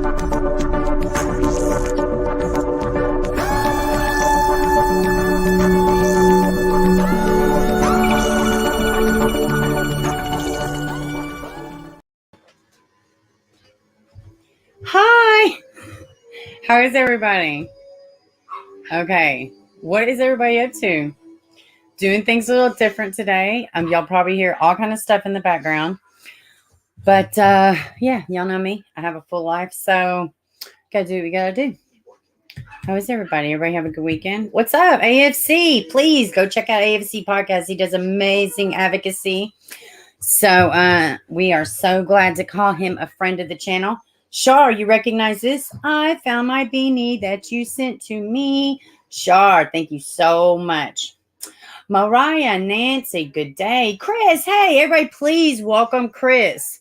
Hi, how is everybody? Okay, what is everybody up to? Doing things a little different today. Y'all probably hear all kind of stuff in the background, but yeah, y'all know me. I have a full life, so gotta do what we gotta do. How is everybody? Everybody have a good weekend? What's up, AFC? Please go check out AFC podcast. He does amazing advocacy. So we are so glad to call him a friend of the channel. Shar, you recognize this? I found my beanie that you sent to me. Shar, thank you so much. Mariah, Nancy, good day. Chris, hey, everybody, please welcome Chris.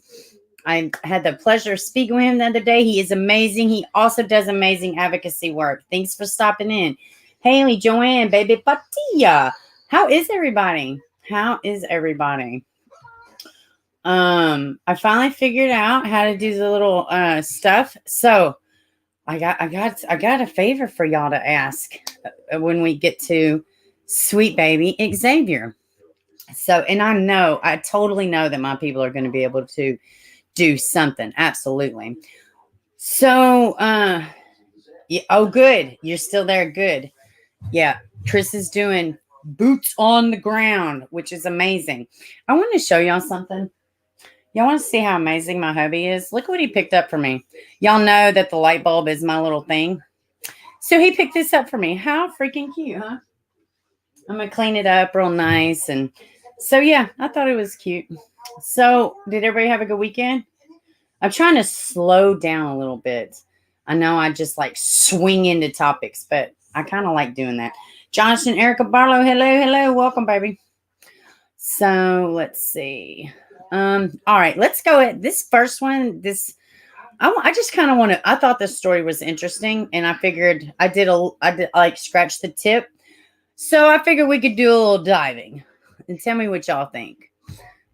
I had the pleasure of speaking with him the other day. He is amazing. He also does amazing advocacy work. Thanks for stopping in. Haley, Joanne, baby Patilla. How is everybody? How is everybody? I finally figured out how to do the little stuff. So I got a favor for y'all to ask when we get to sweet baby Xavier. So, and I totally know that my people are going to be able to do something. Absolutely. So, yeah, oh, good. You're still there. Good. Yeah. Chris is doing boots on the ground, which is amazing. I want to show y'all something. Y'all want to see how amazing my hubby is? Look what he picked up for me. Y'all know that the light bulb is my little thing. So he picked this up for me. How freaking cute, huh? I'm going to clean it up real nice. And so, yeah, I thought it was cute. So did everybody have a good weekend? I'm trying to slow down a little bit. I know I just like swing into topics, but I kind of like doing that. Jonathan, Erica Barlow, hello. Welcome, baby. So let's see. All right, let's go at this first one. I just kind of want to, I thought this story was interesting, and I figured I did like scratch the tip. So I figured we could do a little diving and tell me what y'all think.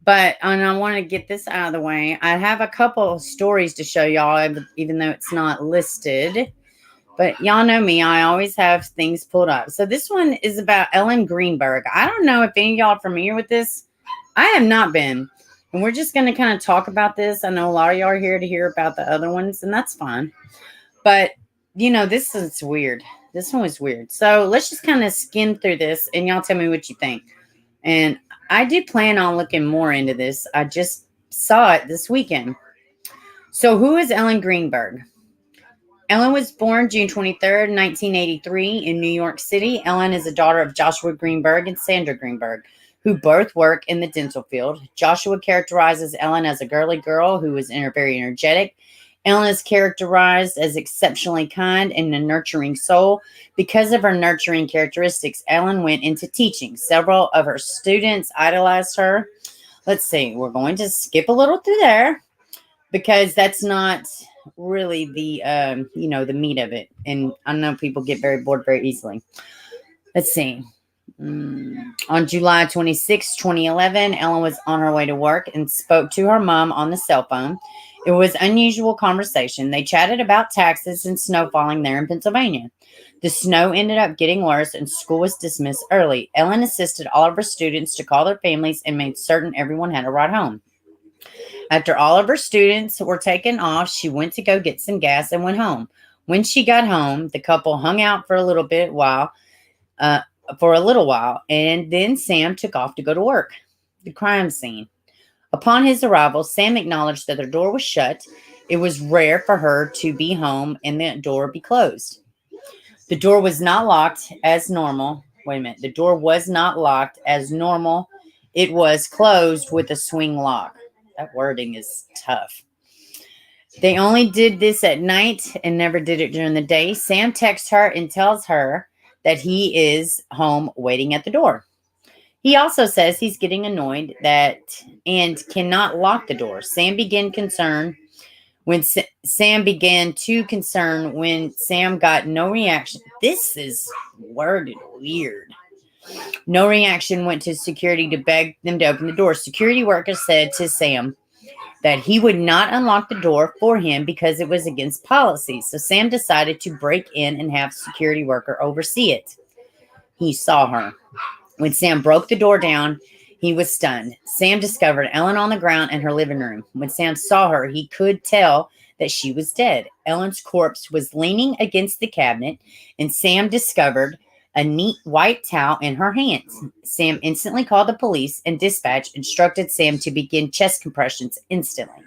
And I want to get this out of the way. I have a couple of stories to show y'all, even though it's not listed. But y'all know me. I always have things pulled up. So this one is about Ellen Greenberg. I don't know if any of y'all are familiar with this. I have not been. And we're just going to kind of talk about this. I know a lot of y'all are here to hear about the other ones, and that's fine. But, this is weird. This one was weird. So let's just kind of skim through this, and y'all tell me what you think. And I do plan on looking more into this. I just saw it this weekend. So who is Ellen Greenberg? Ellen was born June 23rd, 1983 in New York City. Ellen is a daughter of Joshua Greenberg and Sandra Greenberg, who both work in the dental field. Joshua characterizes Ellen as a girly girl who is very energetic. Ellen is characterized as exceptionally kind and a nurturing soul. Because of her nurturing characteristics, Ellen went into teaching. Several of her students idolized her. Let's see, we're going to skip a little through there because that's not really the, the meat of it. And I know people get very bored very easily. Let's see. On July 26, 2011, Ellen was on her way to work and spoke to her mom on the cell phone. It was an unusual conversation. They chatted about taxes and snow falling there in Pennsylvania. The snow ended up getting worse and school was dismissed early. Ellen assisted all of her students to call their families and made certain everyone had a ride home. After all of her students were taken off, she went to go get some gas and went home. When she got home, the couple hung out for a little while, and then Sam took off to go to work. The crime scene. Upon his arrival, Sam acknowledged that the door was shut. It was rare for her to be home and the door be closed. The door was not locked as normal. Wait a minute. The door was not locked as normal. It was closed with a swing lock. That wording is tough. They only did this at night and never did it during the day. Sam texts her and tells her that he is home waiting at the door. He also says he's getting annoyed and cannot lock the door. Sam began to concern when Sam got no reaction. This is worded weird. No reaction, went to security to beg them to open the door. Security workers said to Sam, that he would not unlock the door for him because it was against policy. So Sam decided to break in and have a security worker oversee it. He saw her. When Sam broke the door down, he was stunned. Sam discovered Ellen on the ground in her living room. When Sam saw her, he could tell that she was dead. Ellen's corpse was leaning against the cabinet, and Sam discovered a neat white towel in her hands. Sam instantly called the police, and dispatch instructed Sam to begin chest compressions instantly.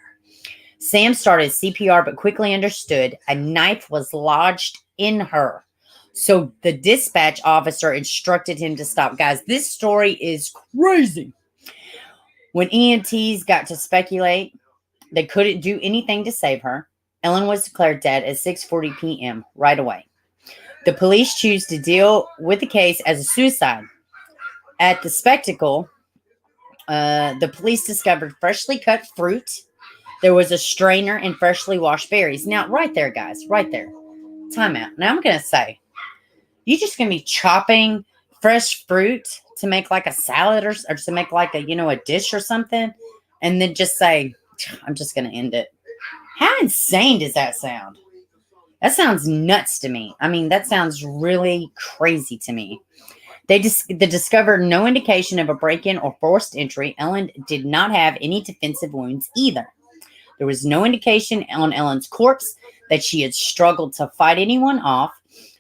Sam started CPR but quickly understood a knife was lodged in her. So the dispatch officer instructed him to stop. Guys, this story is crazy. When EMTs got to speculate, they couldn't do anything to save her. Ellen was declared dead at 6:40 p.m. right away. The police choose to deal with the case as a suicide. At the spectacle, the police discovered freshly cut fruit. There was a strainer and freshly washed berries. Now, right there, guys, right there. Time out. Now, I'm going to say, you just going to be chopping fresh fruit to make like a salad or to make like a dish or something, and then just say, I'm just going to end it. How insane does that sound? That sounds nuts to me. I mean, that sounds really crazy to me. They discovered no indication of a break-in or forced entry. Ellen did not have any defensive wounds either. There was no indication on Ellen's corpse that she had struggled to fight anyone off,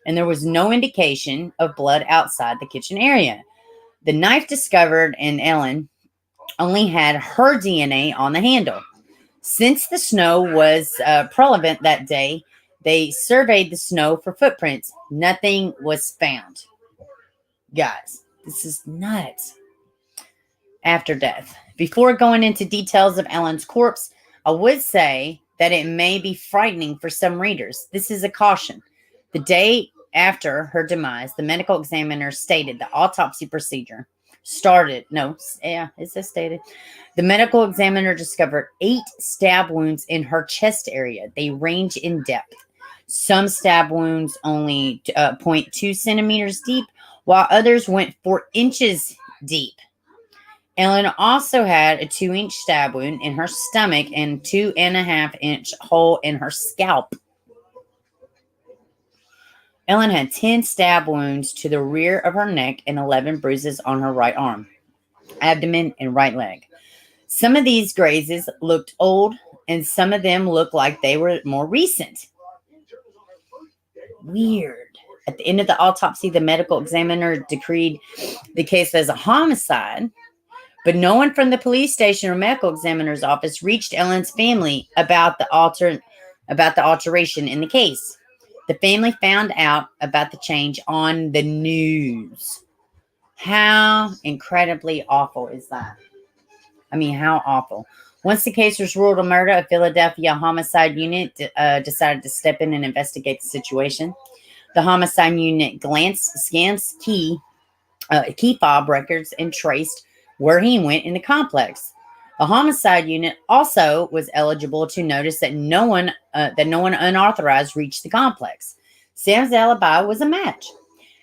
and there was no indication of blood outside the kitchen area. The knife discovered in Ellen only had her DNA on the handle. Since the snow was prevalent that day, they surveyed the snow for footprints. Nothing was found. Guys, this is nuts. After death. Before going into details of Ellen's corpse, I would say that it may be frightening for some readers. This is a caution. The day after her demise, the medical examiner stated the autopsy procedure started. It says stated. The medical examiner discovered 8 stab wounds in her chest area. They range in depth. Some stab wounds only 0.2 centimeters deep, while others went 4 inches deep. Ellen also had a 2-inch stab wound in her stomach and 2.5-inch hole in her scalp. Ellen had 10 stab wounds to the rear of her neck and 11 bruises on her right arm, abdomen, and right leg. Some of these grazes looked old, and some of them looked like they were more recent. Weird. At the end of the autopsy, the medical examiner decreed the case as a homicide, but no one from the police station or medical examiner's office reached Ellen's family about the alteration in the case. The family found out about the change on the news. How incredibly awful is that? I mean, how awful. Once the case was ruled a murder, a Philadelphia homicide unit decided to step in and investigate the situation. The homicide unit scans key fob records and traced where he went in the complex. The homicide unit also was eligible to notice that no one unauthorized reached the complex. Sam's alibi was a match,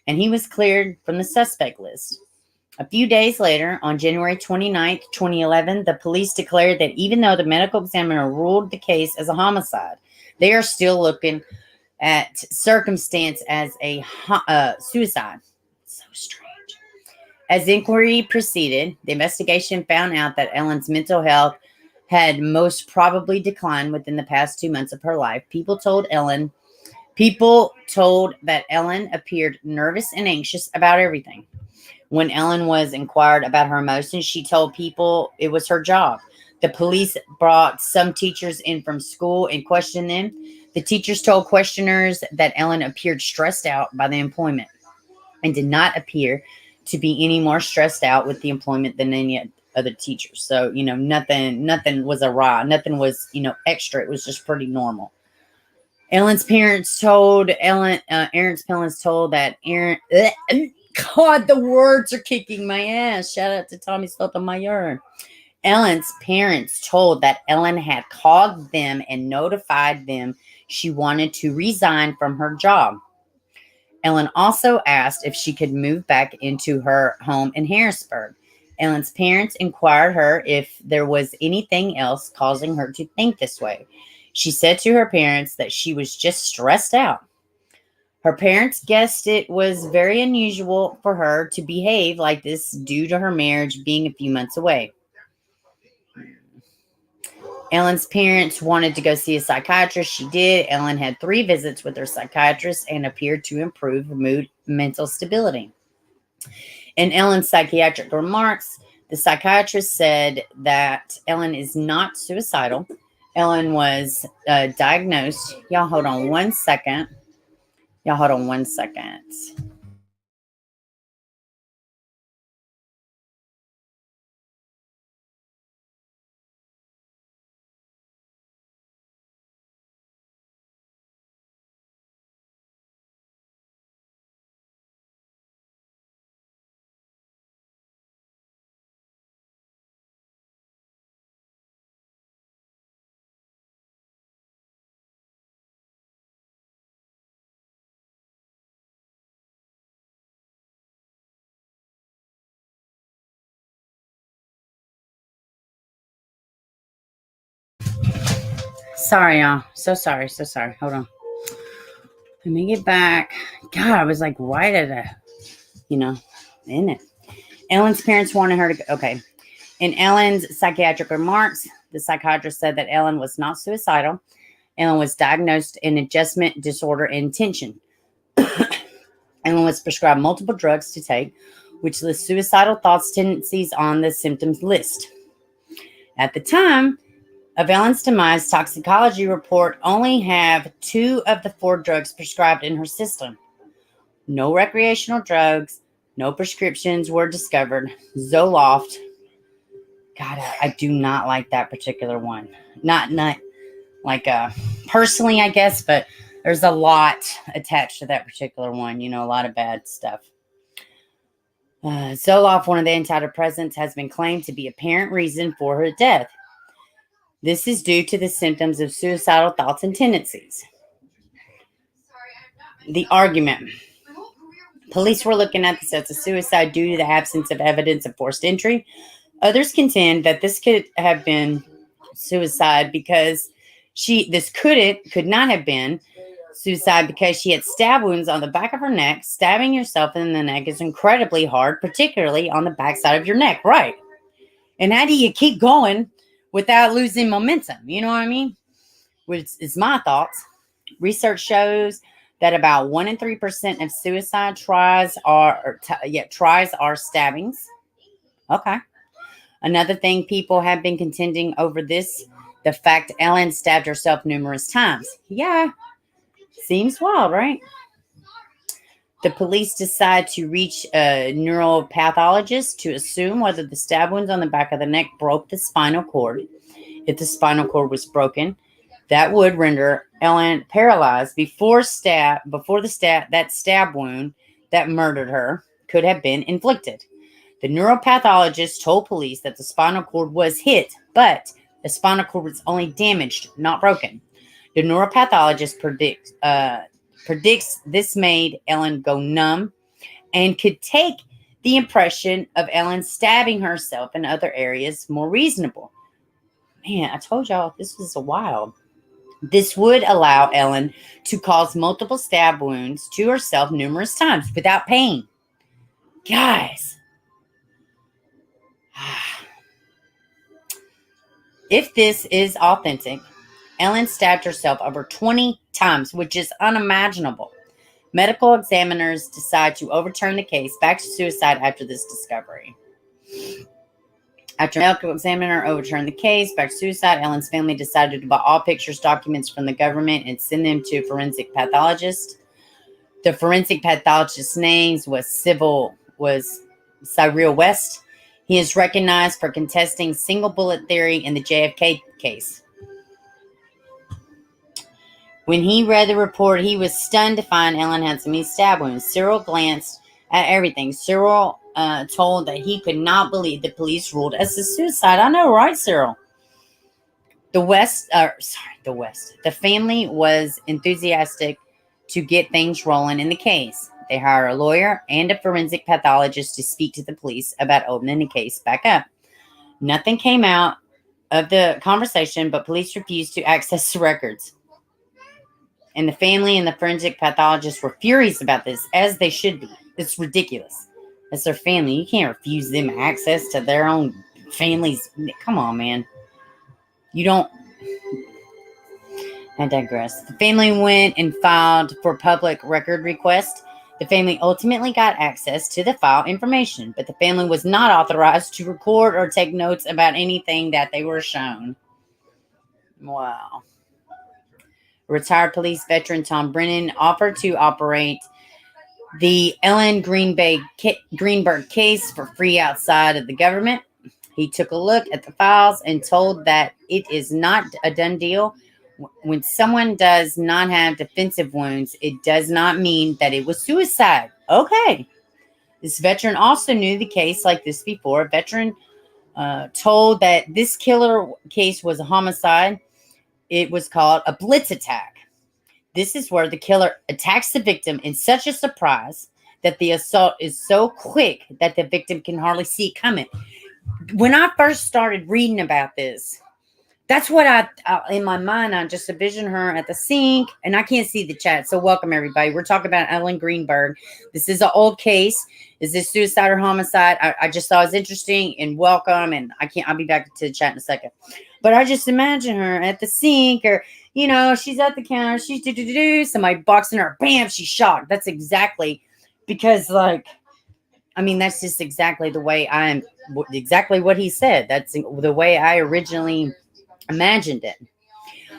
and he was cleared from the suspect list. A few days later, on January 29th, 2011, the police declared that even though the medical examiner ruled the case as a homicide, they are still looking at circumstance as a suicide. So strange. As inquiry proceeded, the investigation found out that Ellen's mental health had most probably declined within the past 2 months of her life. People told that Ellen appeared nervous and anxious about everything. When Ellen was inquired about her emotions, she told people it was her job. The police brought some teachers in from school and questioned them. The teachers told questioners that Ellen appeared stressed out by the employment and did not appear to be any more stressed out with the employment than any other teachers. So, nothing was awry. Nothing was, extra. It was just pretty normal. Aaron's parents told that Aaron, God, the words are kicking my ass. Shout out to Tommy Sotomayor. Ellen's parents told that Ellen had called them and notified them she wanted to resign from her job. Ellen also asked if she could move back into her home in Harrisburg. Ellen's parents inquired her if there was anything else causing her to think this way. She said to her parents that she was just stressed out. Her parents guessed it was very unusual for her to behave like this due to her marriage being a few months away. Ellen's parents wanted to go see a psychiatrist. She did. Ellen had 3 visits with her psychiatrist and appeared to improve her mood, mental stability. In Ellen's psychiatric remarks, the psychiatrist said that Ellen is not suicidal. Ellen was diagnosed. Y'all hold on one second. Sorry, y'all. So sorry. Hold on. Let me get back. God, I was like right at in it. Ellen's parents wanted her to go. Okay. In Ellen's psychiatric remarks, the psychiatrist said that Ellen was not suicidal. Ellen was diagnosed in adjustment disorder and tension. Ellen was prescribed multiple drugs to take, which lists suicidal thoughts tendencies on the symptoms list. At the time of Ellen's demise, toxicology report only have 2 of the 4 drugs prescribed in her system. No recreational drugs, no prescriptions were discovered. Zoloft. God, I do not like that particular one. Not like personally, I guess, but there's a lot attached to that particular one. A lot of bad stuff. Zoloft, one of the antidepressants, has been claimed to be a apparent reason for her death. This is due to the symptoms of suicidal thoughts and tendencies. The argument. Police were looking at this as a suicide due to the absence of evidence of forced entry. Others contend that this could have been suicide because could not have been suicide because she had stab wounds on the back of her neck. Stabbing yourself in the neck is incredibly hard, particularly on the backside of your neck, right? And how do you keep going without losing momentum? You know what I mean? Which is my thoughts. Research shows that about 1 in 3% of suicide tries are stabbings. Okay. Another thing people have been contending over the fact Ellen stabbed herself numerous times. Yeah. Seems wild, right? The police decide to reach a neuropathologist to assume whether the stab wounds on the back of the neck broke the spinal cord. If the spinal cord was broken, that would render Ellen paralyzed before that stab wound that murdered her could have been inflicted. The neuropathologist told police that the spinal cord was hit, but the spinal cord was only damaged, not broken. The neuropathologist predicts this made Ellen go numb and could take the impression of Ellen stabbing herself in other areas more reasonable. Man, I told y'all this was wild. This would allow Ellen to cause multiple stab wounds to herself numerous times without pain. Guys. If this is authentic, Ellen stabbed herself over 20 times, which is unimaginable. Medical examiners decide to overturn the case back to suicide after this discovery. After a medical examiner overturned the case back to suicide, Ellen's family decided to buy all pictures, documents from the government and send them to a forensic pathologist. The forensic pathologist's name was Cyril West. He is recognized for contesting single bullet theory in the JFK case. When he read the report, he was stunned to find Ellen had so many stab wounds. Cyril glanced at everything. Cyril told that he could not believe the police ruled as a suicide. I know, right, Cyril? The family was enthusiastic to get things rolling in the case. They hire a lawyer and a forensic pathologist to speak to the police about opening the case back up. Nothing came out of the conversation, but police refused to access the records. And the family and the forensic pathologist were furious about this, as they should be. It's ridiculous. It's their family. You can't refuse them access to their own family's. Come on, man. You don't. I digress. The family went and filed for public record request. The family ultimately got access to the file information, but the family was not authorized to record or take notes about anything that they were shown. Wow. Retired police veteran Tom Brennan offered to operate the Ellen Greenberg case for free outside of the government. He took a look at the files and told that it is not a done deal. When someone does not have defensive wounds, it does not mean that it was suicide. Okay. This veteran also knew the case like this before. A veteran told that this killer case was a homicide. It was called a blitz attack. This is where the killer attacks the victim in such a surprise that the assault is so quick that the victim can hardly see it coming. When I first started reading about this, that's what I in my mind, I just envision her at the sink, and I can't see the chat. So welcome, everybody. We're talking about Ellen Greenberg. This is an old case. Is this suicide or homicide? I just thought it was interesting, and welcome. And I'll be back to the chat in a second. But I just imagine her at the sink, or, she's at the counter. She's somebody boxing her. Bam, she's shocked. That's exactly because, that's just exactly the way exactly what he said. That's the way I originally imagined it.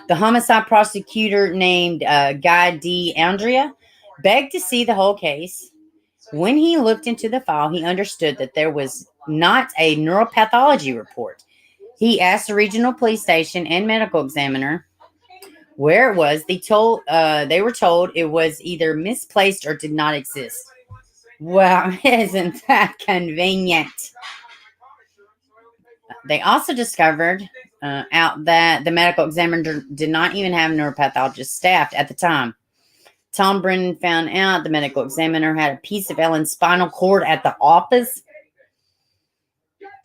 The homicide prosecutor named Guy D. Andrea begged to see the whole case. When he looked into the file, he understood that there was not a neuropathology report. He asked the regional police station and medical examiner where it was. They were told it was either misplaced or did not exist. Well, isn't that convenient? They also discovered out that the medical examiner did not even have neuropathologist staffed at the time. Tom Brennan found out the medical examiner had a piece of Ellen's spinal cord at the office.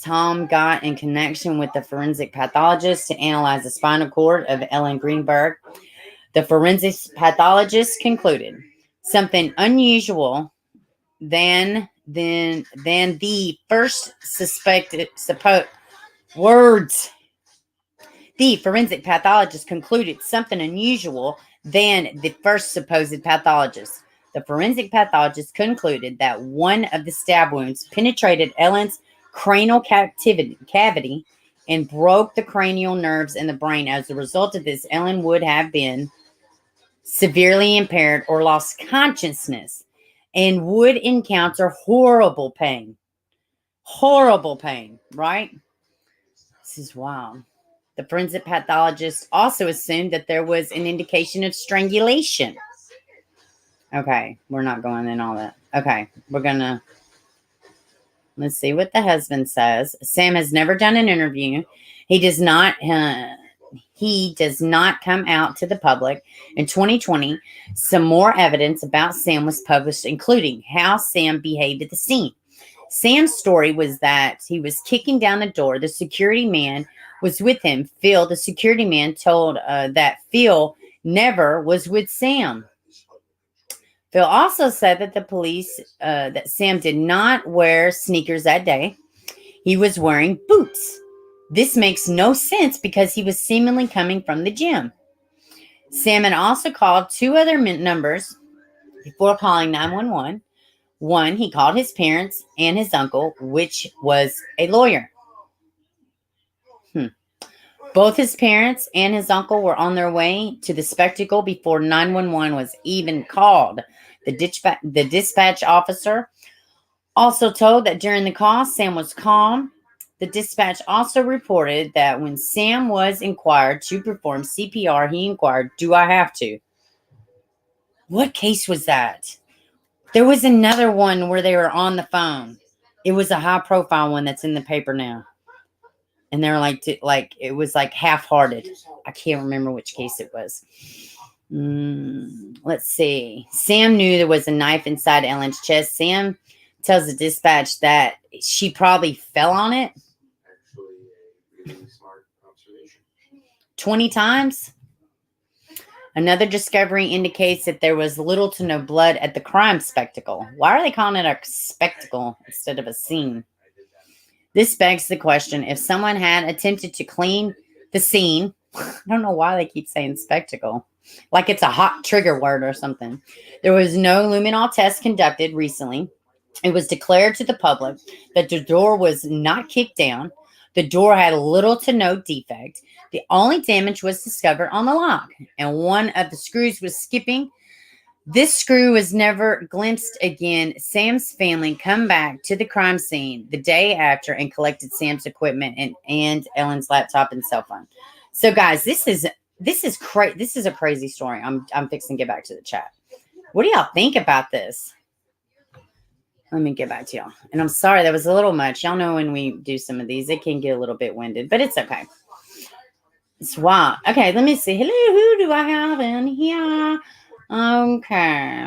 Tom got in connection with the forensic pathologist to analyze the spinal cord of Ellen Greenberg. The forensic pathologist concluded something unusual than the first words. The forensic pathologist concluded something unusual than the first supposed pathologist. The forensic pathologist concluded that one of the stab wounds penetrated Ellen's cranial cavity and broke the cranial nerves in the brain. As a result of this, Ellen would have been severely impaired or lost consciousness and would encounter horrible pain. Horrible pain, right? This is wild. The forensic pathologist also assumed that there was an indication of strangulation. Okay, we're not going in all that. Okay, let's see what the husband says. Sam has never done an interview. He does not come out to the public. In 2020, some more evidence about Sam was published, including how Sam behaved at the scene. Sam's story was that he was kicking down the door. The security man was with him. Phil, the security man, told that Phil never was with Sam. Phil also said that the police, that Sam did not wear sneakers that day. He was wearing boots. This makes no sense because he was seemingly coming from the gym. Sam had also called two other numbers before calling 911. One, he called his parents and his uncle, which was a lawyer. Both his parents and his uncle were on their way to the spectacle before 911 was even called. The dispatch officer also told that during the call, Sam was calm. The dispatch also reported that when Sam was inquired to perform CPR, he inquired, "Do I have to?" What case was that? There was another one where they were on the phone. It was a high-profile one that's in the paper now. And they're it was like half-hearted. I can't remember which case it was. Let's see. Sam knew there was a knife inside Ellen's chest. Sam tells the dispatch that she probably fell on it. Actually, a really smart observation. 20 times. Another discovery indicates that there was little to no blood at the crime spectacle. Why are they calling it a spectacle instead of a scene? This begs the question, if someone had attempted to clean the scene, I don't know why they keep saying spectacle, like it's a hot trigger word or something. There was no luminol test conducted recently. It was declared to the public that the door was not kicked down. The door had little to no defect. The only damage was discovered on the lock, and one of the screws was skipping. This screw was never glimpsed again. Sam's family come back to the crime scene the day after and collected Sam's equipment and Ellen's laptop and cell phone. So, guys, this is crazy. This is a crazy story. I'm fixing to get back to the chat. What do y'all think about this? Let me get back to y'all. And I'm sorry, that was a little much. Y'all know when we do some of these, it can get a little bit winded, but it's okay. It's wild. Okay, let me see. Hello, who do I have in here? Okay.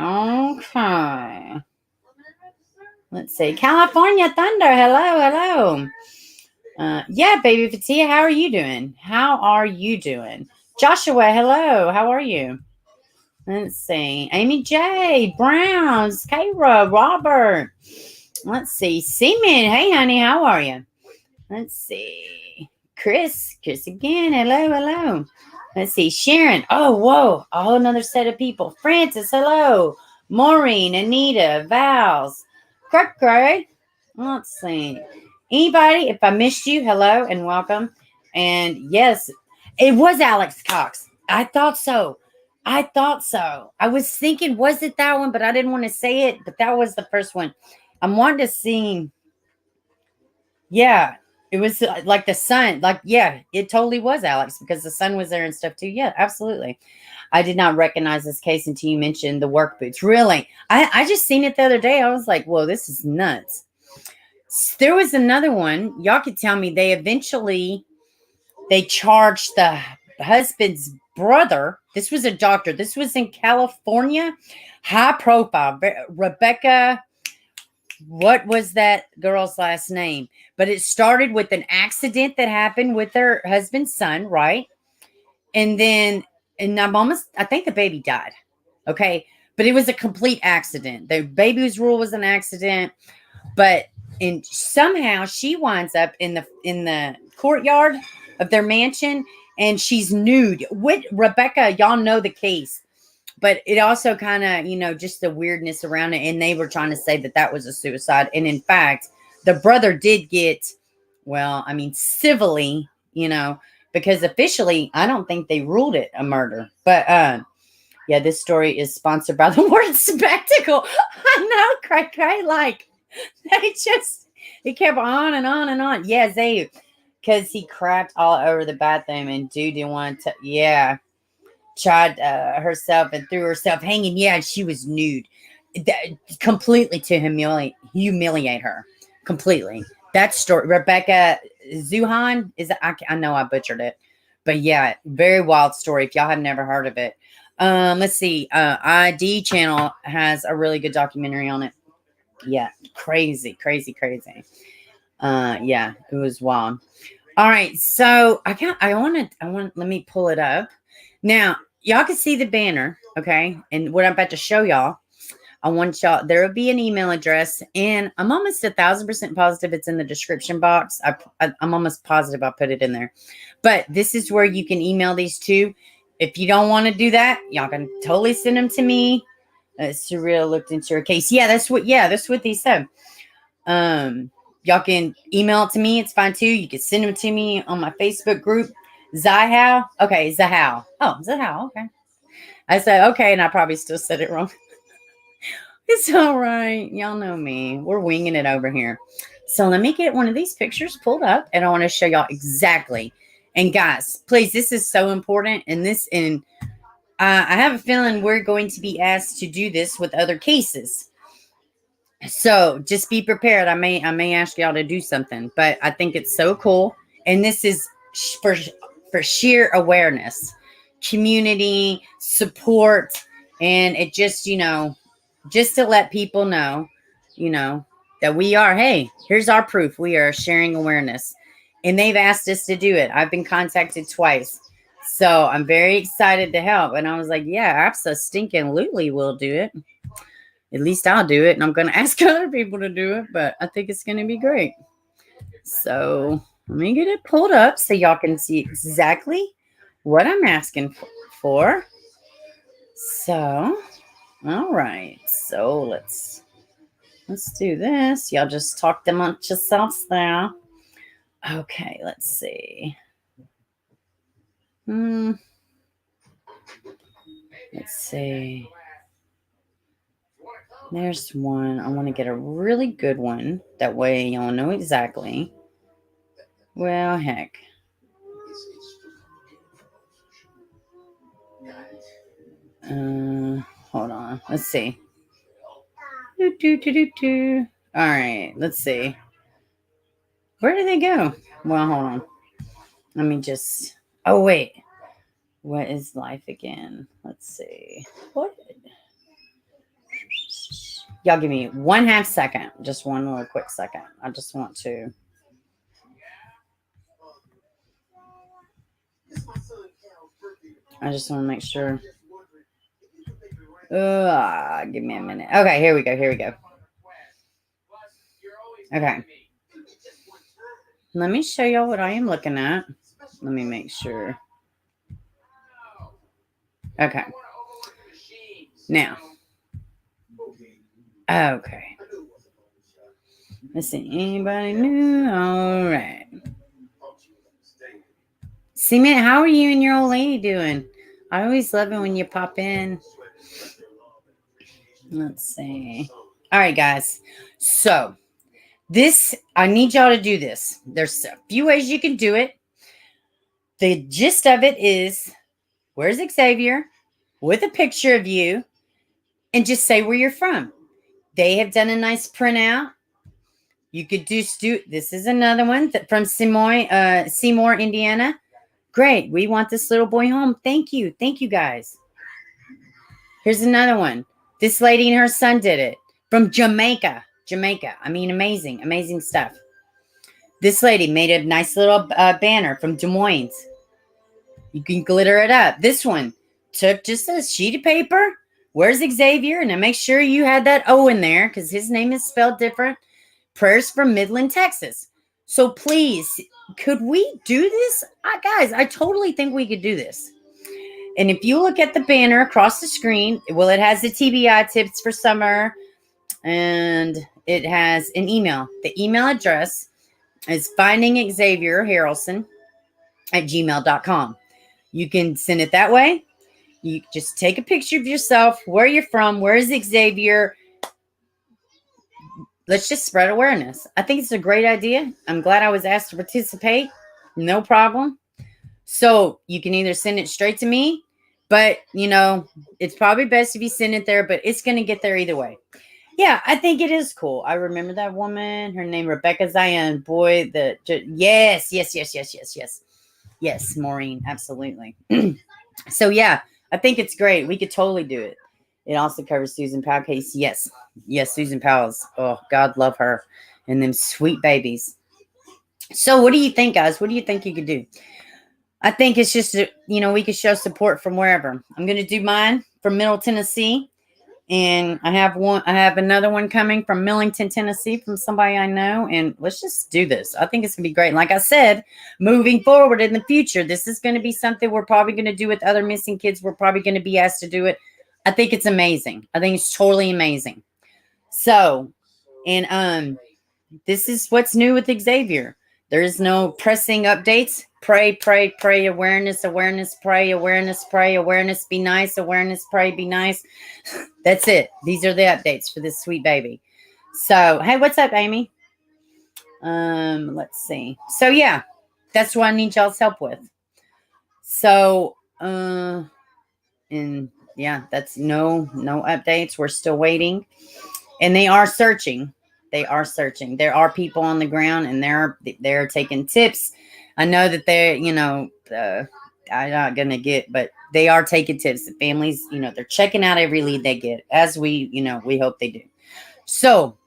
Let's see. California Thunder. Hello. Yeah, baby Fatia, how are you doing? Joshua, hello. How are you? Let's see. Amy J, Browns, Kayra, Robert. Let's see. Seaman, hey, honey, how are you? Let's see. Chris again. Hello. Let's see. Sharon. Oh, whoa. A whole another set of people. Francis, hello. Maureen, Anita, Vals, Cray. Let's see. Anybody, if I missed you, hello and welcome. And yes, it was Alex Cox. I thought so. I was thinking, was it that one? But I didn't want to say it. But that was the first one. I'm wanting to see. Yeah. It was like the sun. Like, yeah, it totally was Alex because the sun was there and stuff too. Yeah, absolutely. I did not recognize this case until you mentioned the work boots. Really? I just seen it the other day. I was like, whoa, this is nuts. There was another one. Y'all could tell me they charged the husband's brother. This was a doctor. This was in California. High profile. Rebecca. What was that girl's last name? But it started with an accident that happened with her husband's son, right? And then, I think the baby died. Okay. But it was a complete accident. The baby's rule was an accident. But somehow she winds up in the courtyard of their mansion and she's nude. With Rebecca, y'all know the case. But it also kind of, just the weirdness around it. And they were trying to say that was a suicide. And in fact, the brother did get, civilly, because officially, I don't think they ruled it a murder. But, yeah, this story is sponsored by the word spectacle. I know, cray, like, it kept on and on and on. Yeah, Zay, because he crapped all over the bathroom and dude didn't want to, yeah. Tried herself and threw herself hanging. Yeah, she was nude. Completely to humiliate her. Completely. That story, Rebecca Zuhan, I know I butchered it. But yeah, very wild story if y'all have never heard of it. Let's see. ID channel has a really good documentary on it. Yeah, crazy. Yeah, it was wild. All right, so let me pull it up. Now, y'all can see the banner, okay? And what I'm about to show y'all, I want y'all, there will be an email address, and I'm almost 1,000% positive it's in the description box. I'm almost positive I'll put it in there. But this is where you can email these to. If you don't want to do that, y'all can totally send them to me. Surreal looked into her case. Yeah, that's what they said. Y'all can email it to me. It's fine too. You can send them to me on my Facebook group. Zahal. Okay, Zahal. Oh, Zahal. Okay. I said, okay, and I probably still said it wrong. It's all right. Y'all know me. We're winging it over here. So let me get one of these pictures pulled up, and I want to show y'all exactly. And guys, please, this is so important. And I have a feeling we're going to be asked to do this with other cases. So just be prepared. I may ask y'all to do something, but I think it's so cool. And this is for sheer awareness. community support, and it just, just to let people know, that we are, hey, here's our proof. We are sharing awareness. And they've asked us to do it. I've been contacted twice. So I'm very excited to help. And I was like, yeah, absolutely will do it. At least I'll do it. And I'm going to ask other people to do it. But I think it's going to be great. So let me get it pulled up so y'all can see exactly what I'm asking for. So, all right. So let's do this. Y'all just talk amongst yourselves now. Okay, let's see. Let's see. There's one. I want to get a really good one. That way y'all know exactly. Well, heck. Hold on. Let's see. All right, let's see. Where did they go? Well, hold on. Let me just... Oh, wait. What is life again? Let's see. What? Y'all give me 1/2 second. Just one little quick second. I just want to... I just want to make sure. Give me a minute. Okay, here we go. Okay. Let me show y'all what I am looking at. Let me make sure. Okay. Now. Okay. Let's see. Anybody new? All right. Cement, how are you and your old lady doing? I always love it when you pop in. Let's see. All right, guys. So this, I need y'all to do this. There's a few ways you can do it. The gist of it is, where's Xavier? With a picture of you, and just say where you're from. They have done a nice printout. You could do, this is another one from Seymour, Indiana. Great. We want this little boy home. Thank you. Thank you, guys. Here's another one. This lady and her son did it from Jamaica. I mean, amazing stuff. This lady made a nice little banner from Des Moines. You can glitter it up. This one took just a sheet of paper. Where's Xavier? And then make sure you had that O in there because his name is spelled different. Prayers from Midland, Texas. So please, could we do this? Guys, I totally think we could do this. And if you look at the banner across the screen, well, it has the TBI tips for summer, and it has an email. The email address is findingxaviorharrelson at gmail.com. You can send it that way. You just take a picture of yourself, where you're from, where is Xavier. Let's just spread awareness. I think it's a great idea. I'm glad I was asked to participate. No problem. So you can either send it straight to me, but, it's probably best if you send it there, but it's going to get there either way. Yeah, I think it is cool. I remember that woman, her name, Rebecca Zion. Boy, yes. Yes, Maureen, absolutely. So, yeah, I think it's great. We could totally do it. It also covers Susan Powell case. Yes, Susan Powell's. Oh, God love her. And them sweet babies. So what do you think, guys? What do you think you could do? I think it's just, we could show support from wherever. I'm going to do mine from Middle Tennessee. And I have another one coming from Millington, Tennessee, from somebody I know. And let's just do this. I think it's going to be great. And like I said, moving forward in the future, this is going to be something we're probably going to do with other missing kids. We're probably going to be asked to do it. I think it's amazing. I think it's totally amazing. So, and this is what's new with Xavier. There is no pressing updates. Pray, awareness, pray, be nice, awareness, pray, be nice. That's it. These are the updates for this sweet baby. So, hey, what's up, Amy? Let's see. So, yeah, that's what I need y'all's help with. So, and yeah, that's no updates. We're still waiting. And they are searching. There are people on the ground, and they're taking tips. I know that they're, I'm not going to get, but they are taking tips. The families, they're checking out every lead they get, as we hope they do. So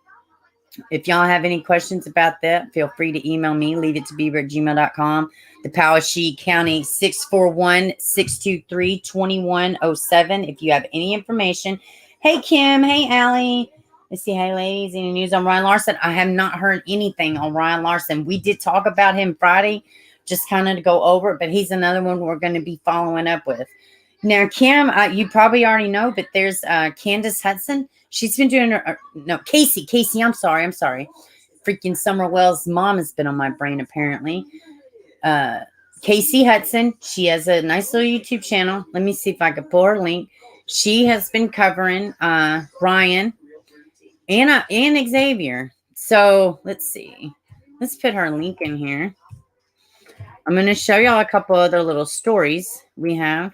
if y'all have any questions about that, feel free to email me, leaveittobeaver@gmail.com. The Powashik County 641-623-2107. If you have any information. Hey, Kim. Hey, Allie. Let's see. Hey, ladies. Any news on Ryan Larson? I have not heard anything on Ryan Larson. We did talk about him Friday, just kind of to go over it, but he's another one we're going to be following up with. Now, Kim, you probably already know, but there's Candace Hudson. She's been doing Casey, I'm sorry. Freaking Summer Wells' mom has been on my brain, apparently. Casey Hudson, she has a nice little YouTube channel. Let me see if I can pull her link. She has been covering Ryan and Xavier. So let's see. Let's put her link in here. I'm going to show y'all a couple other little stories we have.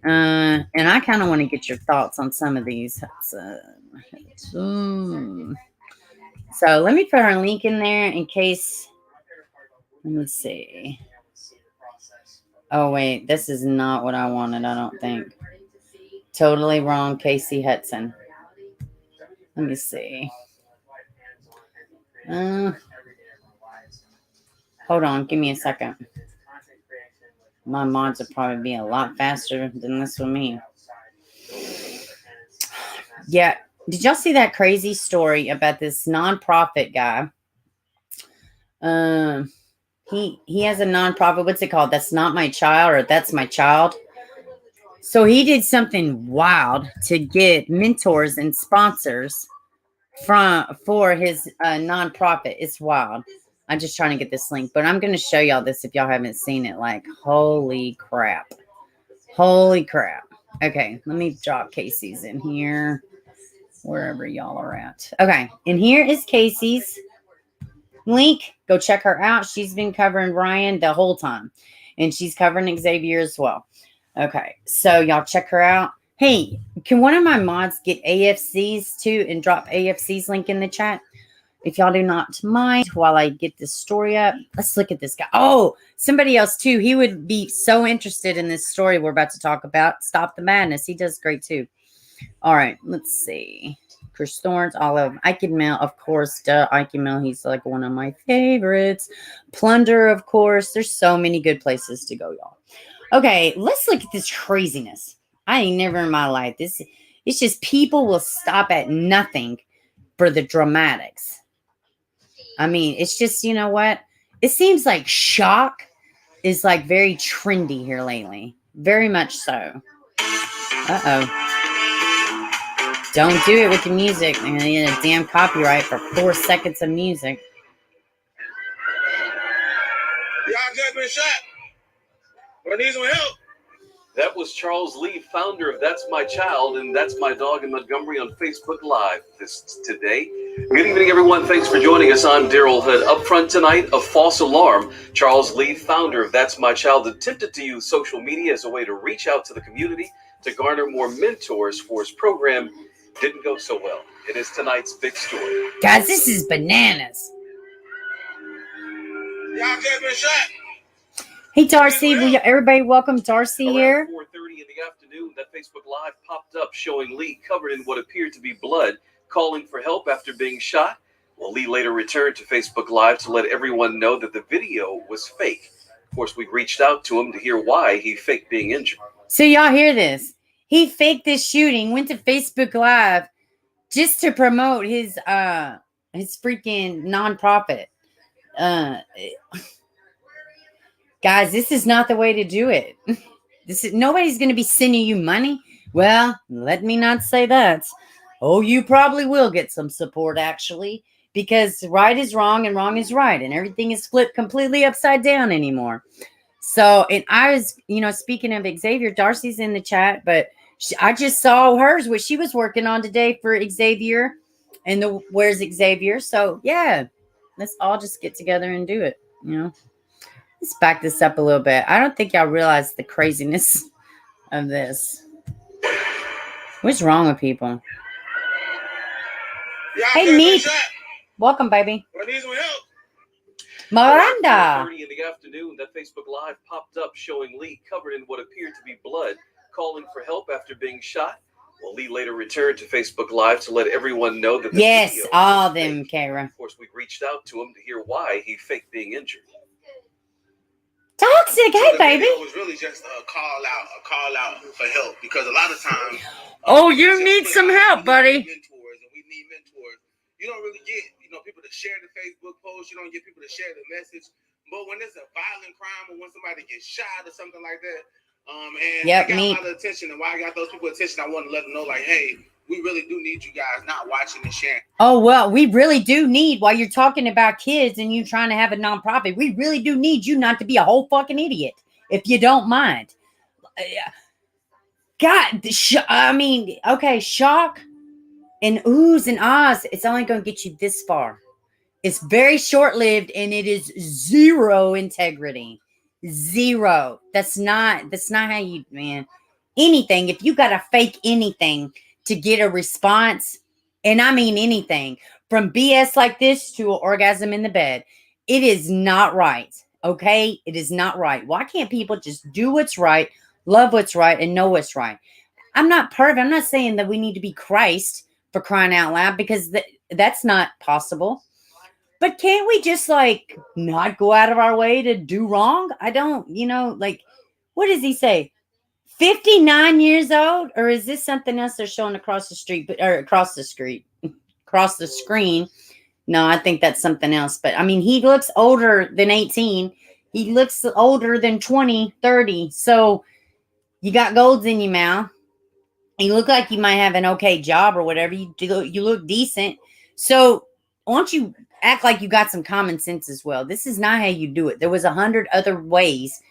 And I kind of want to get your thoughts on some of these. So let me put her link in there in case. Let me see. Oh, wait. This is not what I wanted, I don't think. Totally wrong, Casey Hudson. Let me see. Hold on. Give me a second. My mods will probably be a lot faster than this with me. Yeah. Did y'all see that crazy story about this nonprofit guy? He has a nonprofit. What's it called? That's Not My Child, or That's My Child. So he did something wild to get mentors and sponsors for his nonprofit. It's wild. I'm just trying to get this link, but I'm going to show y'all this if y'all haven't seen it. Like, holy crap. Holy crap. Okay, let me drop Casey's in here, wherever y'all are at. Okay, and here is Casey's link. Go check her out. She's been covering Ryan the whole time, and she's covering Xavier as well. Okay, so y'all check her out. Hey, can one of my mods get AFC's too and drop AFC's link in the chat? If y'all do not mind, while I get this story up, let's look at this guy. Oh, somebody else too. He would be so interested in this story we're about to talk about. Stop the Madness. He does great too. All right, let's see. Chris Thorns, all of them. Ike Mel, of course. Duh, Ike Mel, he's like one of my favorites. Plunder, of course. There's so many good places to go, y'all. Okay, let's look at this craziness. I ain't never in my life. It's just people will stop at nothing for the dramatics. I mean, it's just, you know what? It seems like shock is like very trendy here lately. Very much so. Uh-oh. Don't do it with the music. I'm going to get a damn copyright for 4 seconds of music. Y'all just been shot. I need some help. That was Charles Lee, founder of That's My Child and That's My Dog in Montgomery on Facebook Live today. Good evening, everyone. Thanks for joining us. I'm Daryl Hood. Up front tonight, a false alarm. Charles Lee, founder of That's My Child, attempted to use social media as a way to reach out to the community to garner more mentors for his program. Didn't go so well. It is tonight's big story. Guys, this is bananas. Y'all just been shot. Hey, Darcy. Everybody welcome Darcy here. Around 4:30 in the afternoon, that Facebook Live popped up showing Lee covered in what appeared to be blood, calling for help after being shot. Well, Lee later returned to Facebook Live to let everyone know that the video was fake. Of course, we reached out to him to hear why he faked being injured. So y'all hear this. He faked this shooting, went to Facebook Live just to promote his freaking nonprofit. Guys, this is not the way to do it. Nobody's going to be sending you money. Well, let me not say that. Oh, you probably will get some support, actually, because right is wrong and wrong is right, and everything is flipped completely upside down anymore. So, and I was, speaking of Xavier, Darcy's in the chat, but I just saw hers, what she was working on today for Xavier and the Where's Xavier. So, yeah, let's all just get together and do it, Let's back this up a little bit. I don't think y'all realize the craziness of this. What's wrong with people? Y'all Hey, Meek. Welcome, baby. I need some help. Miranda. 4:30 in the afternoon, that Facebook Live popped up showing Lee covered in what appeared to be blood, calling for help after being shot. Well, Lee later returned to Facebook Live to let everyone know that the video all was them, fake. Kara. Of course, we reached out to him to hear why he faked being injured. Toxic, So hey the baby. video was really just a call out for help, because a lot of times. Oh, people you just need put some out, help, "We buddy." need mentors, and we need mentors. You don't really get, people to share the Facebook post. You don't get people to share the message. But when it's a violent crime, or when somebody gets shot or something like that, and I got a lot of attention, and why I got those people attention, I want to let them know, like, hey, we really do need you guys not watching and sharing. Oh, well, we really do need, while you're talking about kids and you trying to have a nonprofit, we really do need you not to be a whole fucking idiot, if you don't mind. God, okay, shock and oohs and ahs, it's only going to get you this far. It's very short-lived, and it is zero integrity. Zero. That's not how you, man. Anything, if you got to fake anything to get a response, and I mean anything, from BS like this to an orgasm in the bed, it is not right. Okay? It is not right. Why can't people just do what's right, love what's right, and know what's right? I'm not perfect. I'm not saying that we need to be Christ, for crying out loud, because that's not possible. But can't we just not go out of our way to do wrong? I don't, what does he say? 59 years old? Or is this something else they're showing across the street, or across the screen? No, I think that's something else. But I mean, he looks older than 18. He looks older than 20, 30. So you got golds in your mouth. You look like you might have an okay job or whatever. You look decent. So why don't you act like you got some common sense as well? This is not how you do it. There was 100 other ways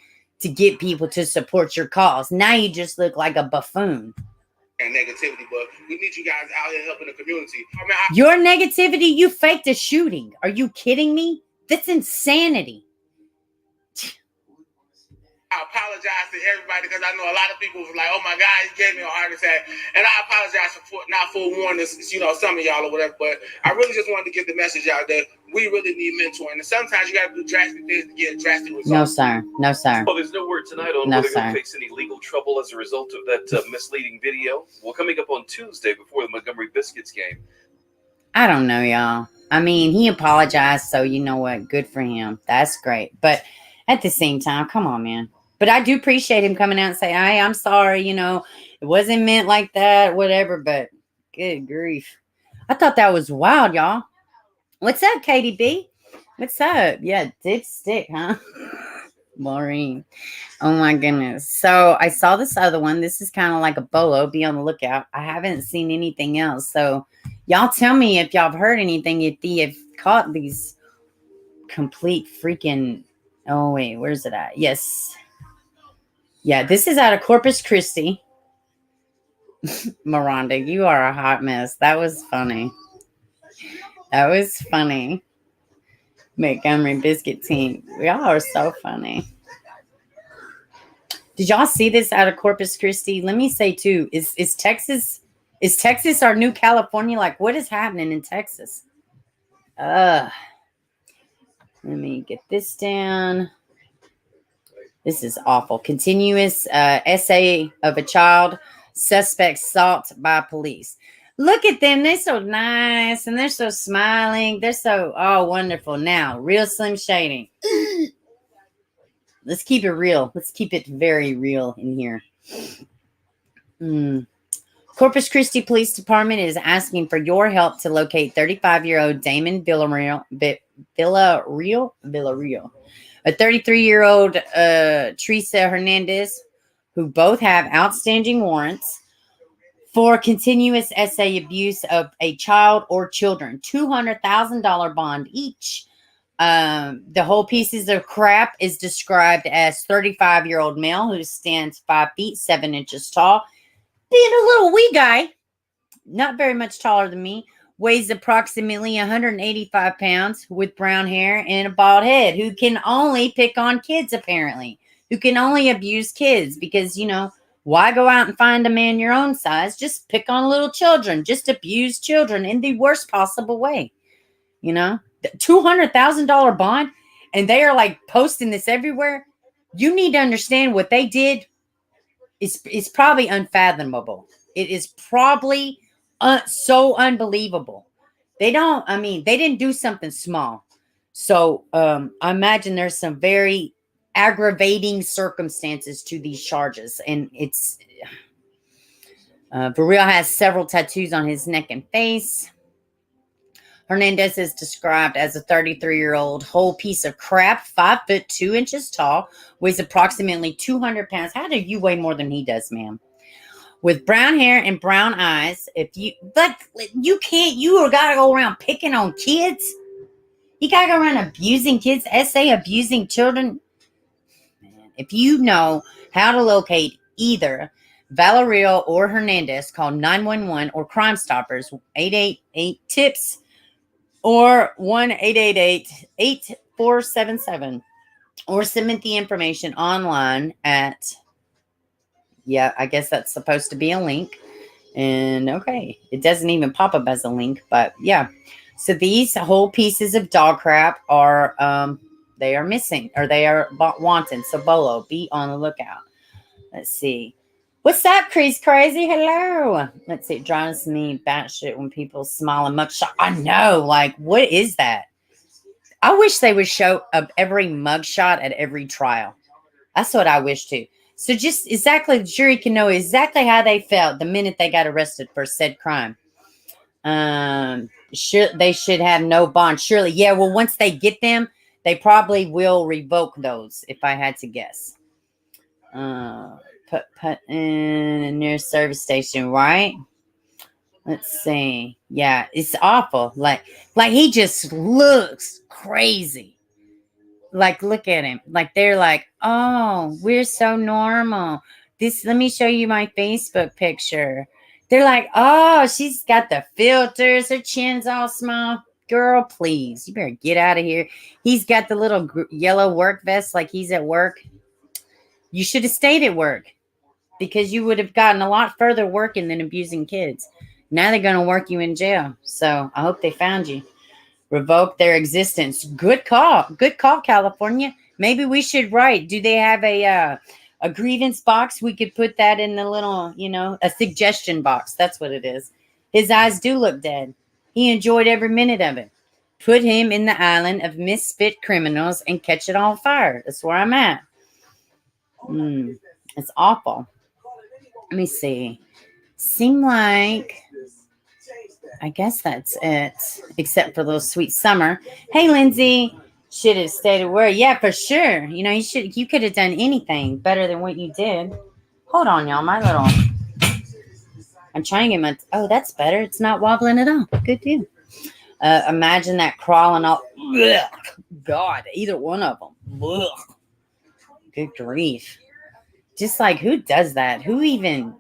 to get people to support your cause. Now you just look like a buffoon. And negativity, but we need you guys out here helping the community. Your negativity, you faked a shooting. Are you kidding me? That's insanity. I apologize to everybody, because I know a lot of people were like, oh my God, he gave me a heart attack. And I apologize for not forewarning some of y'all or whatever. But I really just wanted to get the message out that we really need mentoring. And sometimes you got to do drastic things to get drastic results. No, sir. No, sir. Well, there's no word tonight on whether they're going to face any legal trouble as a result of that misleading video. Well, coming up on Tuesday before the Montgomery Biscuits game. I don't know, y'all. I mean, he apologized, so you know what? Good for him. That's great. But at the same time, come on, man. But I do appreciate him coming out and saying, hey, I'm sorry, it wasn't meant like that, whatever. But good grief. I thought that was wild, y'all. What's up, Katie B? What's up? Yeah, dick stick, huh? Maureen. Oh, my goodness. So I saw this other one. This is kind of like a bolo. Be on the lookout. I haven't seen anything else. So y'all tell me if y'all have heard anything, if you've caught these complete freaking... Oh, wait. Where's it at? Yes. Yeah, this is out of Corpus Christi. Miranda, you are a hot mess. That was funny. That was funny. Montgomery Biscuit team. Y'all are so funny. Did y'all see this out of Corpus Christi? Let me say too, is Texas our new California? Like, what is happening in Texas? Let me get this down. This is awful. Continuous essay of a child suspect assault by police. Look at them. They're so nice and they're so smiling. They're so, wonderful. Now, real Slim Shady. Let's keep it real. Let's keep it very real in here. Corpus Christi Police Department is asking for your help to locate 35-year-old Damon Villarreal, a 33-year-old Teresa Hernandez, who both have outstanding warrants for continuous essay abuse of a child or children. $200,000 bond each. The whole pieces of crap is described as 35-year-old male who stands 5 feet 7 inches tall, being a little wee guy, not very much taller than me, weighs approximately 185 pounds with brown hair and a bald head, who can only pick on kids, apparently, who can only abuse kids because, why go out and find a man your own size? Just pick on little children, just abuse children in the worst possible way. $200,000 bond. and they are like posting this everywhere. You need to understand what they did is probably unfathomable. It is probably so unbelievable. They didn't do something small. So I imagine there's some very aggravating circumstances to these charges. And it's Varela has several tattoos on his neck and face. Hernandez is described as a 33-year-old whole piece of crap, 5 foot 2 inches tall, weighs approximately 200 pounds. How do you weigh more than he does, ma'am? With brown hair and brown eyes. You gotta go around picking on kids. You gotta go around abusing kids, abusing children. Man, if you know how to locate either Valerio or Hernandez, call 911 or Crime Stoppers, 888-TIPS or 1-888-8477, or submit the information online at, I guess that's supposed to be a link. And okay, it doesn't even pop up as a link, but yeah. So these whole pieces of dog crap are, they are missing, or they are wanted. So Bolo, be on the lookout. Let's see. What's up, Crease Crazy? Hello. Let's see. It drives me batshit when people smile and mugshot. I know. Like, what is that? I wish they would show up every mugshot at every trial. That's what I wish too. So just exactly, the jury can know exactly how they felt the minute they got arrested for said crime. They should have no bond. Surely. Yeah. Well, once they get them, they probably will revoke those, if I had to guess. Put in a near service station, right? Let's see. Yeah, it's awful. Like he just looks crazy. Like, look at him. Like, they're like, oh, we're so normal. Let me show you my Facebook picture. They're like, oh, she's got the filters. Her chin's all small. Girl, please, you better get out of here. He's got the little yellow work vest like he's at work. You should have stayed at work, because you would have gotten a lot further working than abusing kids. Now they're going to work you in jail. So I hope they found you. Revoke their existence. Good call. Good call, California. Maybe we should write. Do they have a grievance box? We could put that in the little, a suggestion box. That's what it is. His eyes do look dead. He enjoyed every minute of it. Put him in the island of misfit criminals and catch it on fire. That's where I'm at. It's awful. Let me see. Seem like, I guess that's it, except for a little sweet summer. Hey, Lindsay, should have stayed at work. Yeah, for sure. You could have done anything better than what you did. Hold on, y'all. I'm trying to get oh, that's better. It's not wobbling at all. Good deal. Imagine that crawling all. Ugh, God, either one of them. Ugh. Good grief. Just like, who does that? Who even?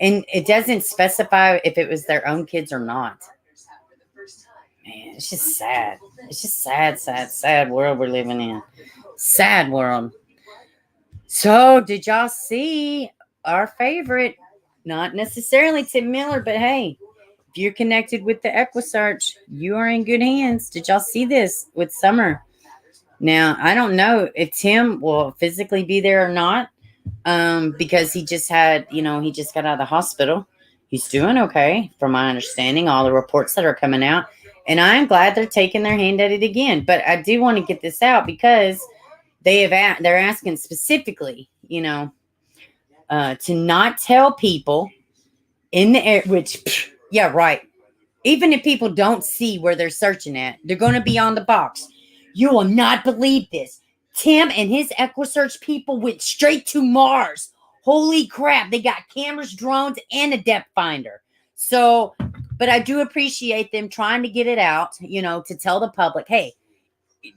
And it doesn't specify if it was their own kids or not. Man, it's just sad. It's just sad world we're living in. Sad world. So, did y'all see our favorite? Not necessarily Tim Miller, but hey, if you're connected with the Eqqusearch, you are in good hands. Did y'all see this with Summer? Now, I don't know if Tim will physically be there or not, because he just had, he just got out of the hospital. He's doing okay, from my understanding, all the reports that are coming out. And I'm glad they're taking their hand at it again. But I do want to get this out because they're asking specifically, to not tell people in the air, which, yeah, right. Even if people don't see where they're searching at, they're going to be on the box. You will not believe this. Tim and his Eqqusearch people went straight to Mars. Holy crap. They got cameras, drones, and a depth finder. So, but I do appreciate them trying to get it out, to tell the public, hey,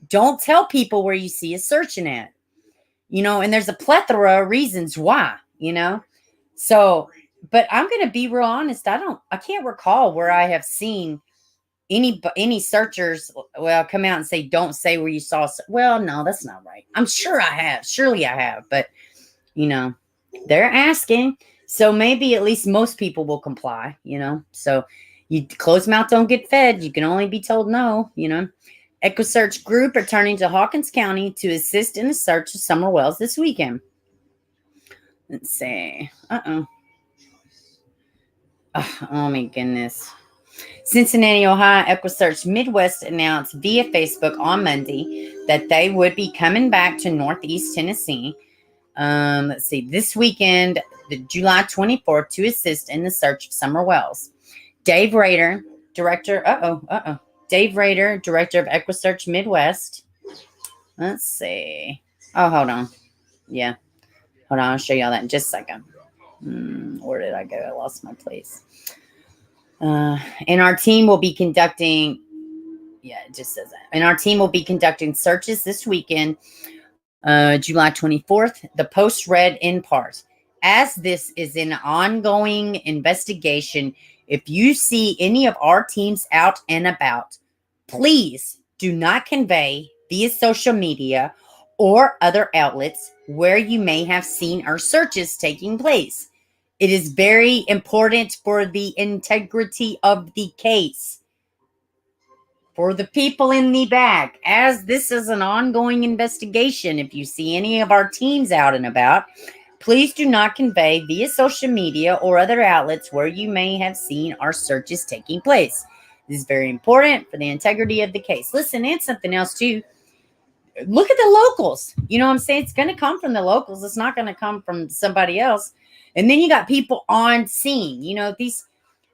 don't tell people where you see us searching at, and there's a plethora of reasons why, So, but I'm going to be real honest. I can't recall where I have seen any searchers come out and say, don't say where you saw. Well, no, that's not right. I'm sure I have. Surely I have. But, they're asking. So maybe at least most people will comply, So you closed mouth don't get fed. You can only be told no, Eqqusearch group returning to Hawkins County to assist in the search of summer wells this weekend. Let's see. Oh, my goodness. Cincinnati, Ohio, Eqqusearch Midwest announced via Facebook on Monday that they would be coming back to Northeast Tennessee. Let's see, this weekend, the July 24th, to assist in the search of summer wells. Dave Rader, director of Eqqusearch Midwest. Let's see. Oh, hold on. Yeah. Hold on. I'll show y'all that in just a second. Where did I go? I lost my place. And our team will be conducting, it just says that. And our team will be conducting searches this weekend, July 24th. The post read in part, as this is an ongoing investigation, if you see any of our teams out and about, please do not convey via social media or other outlets where you may have seen our searches taking place. It is very important for the integrity of the case. For the people in the back, as this is an ongoing investigation, if you see any of our teams out and about, please do not convey via social media or other outlets where you may have seen our searches taking place. This is very important for the integrity of the case. Listen, and something else too. Look at the locals. You know what I'm saying? It's going to come from the locals. It's not going to come from somebody else. And then you got people on scene. You know,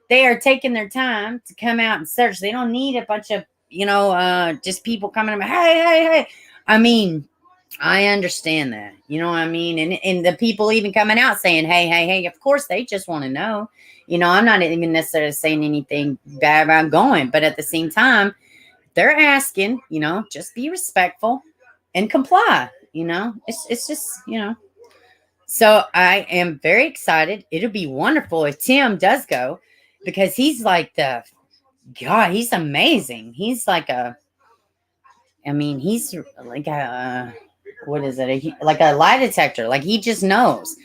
they are taking their time to come out and search. They don't need a bunch of, just people coming up. Hey. I mean, I understand that. You know what I mean? And the people even coming out saying, hey, of course they just want to know. I'm not even necessarily saying anything bad about going. But at the same time, they're asking, just be respectful and comply. It's just, So I am very excited. It'll be wonderful if Tim does go, because he's like he's amazing. He's like he's like what is it? Like a lie detector. Like he just knows.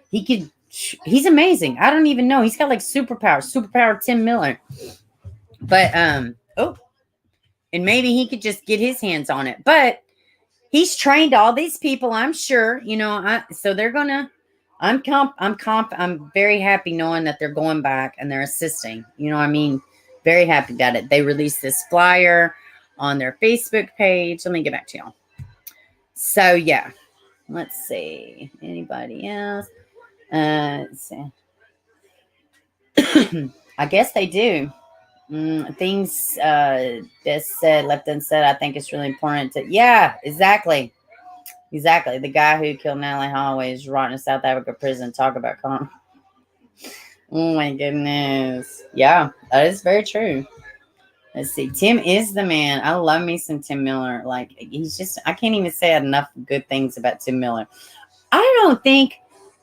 He's amazing. I don't even know. He's got like superpower Tim Miller. But, and maybe he could just get his hands on it. But he's trained all these people, I'm sure, so they're going to, I'm very happy knowing that they're going back and they're assisting. Very happy about it. They released this flyer on their Facebook page. Let me get back to y'all. So, yeah. Let's see. Anybody else? Let's see. I guess they do. Things that's said, left unsaid, I think it's really important to, yeah, exactly. The guy who killed Natalie Holloway is rotting in South Africa prison. Talk about calm. Oh my goodness. Yeah, that is very true. Let's see. Tim is the man. I love me some Tim Miller. Like, he's just, I can't even say enough good things about Tim Miller. I don't think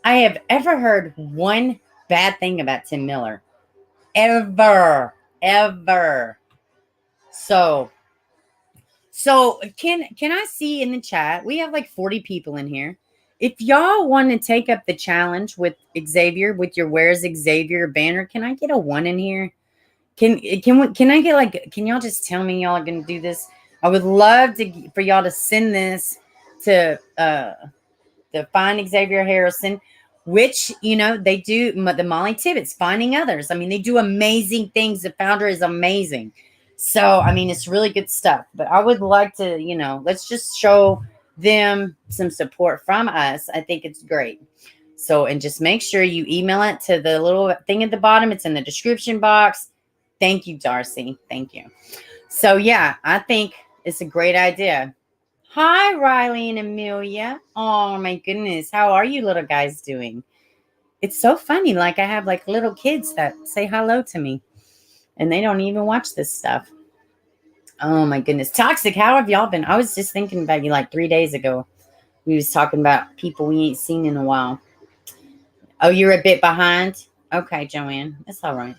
I have ever heard one bad thing about Tim Miller. Ever. So can I see in the chat? We have like 40 people in here. If y'all want to take up the challenge with Xavier, with your Where's Xavier banner, can I get a 1 in here? Can I get like, can y'all just tell me y'all are going to do this? I would love for y'all to send this to the Find Xavior Harrelson, which, they do the Molly Tibbetts, Finding Others. I mean, they do amazing things. The founder is amazing. So, it's really good stuff. But I would like to, let's just show them some support from us. I think it's great. So, and just make sure you email it to the little thing at the bottom. It's in the description box. Thank you, Darcy. Thank you. So, yeah, I think it's a great idea. Hi, Riley and Amelia. Oh, my goodness. How are you little guys doing? It's so funny. Like, I have like little kids that say hello to me. And they don't even watch this stuff. Oh, my goodness. Toxic, how have y'all been? I was just thinking about you like 3 days ago. We was talking about people we ain't seen in a while. Oh, you're a bit behind? Okay, Joanne. That's all right.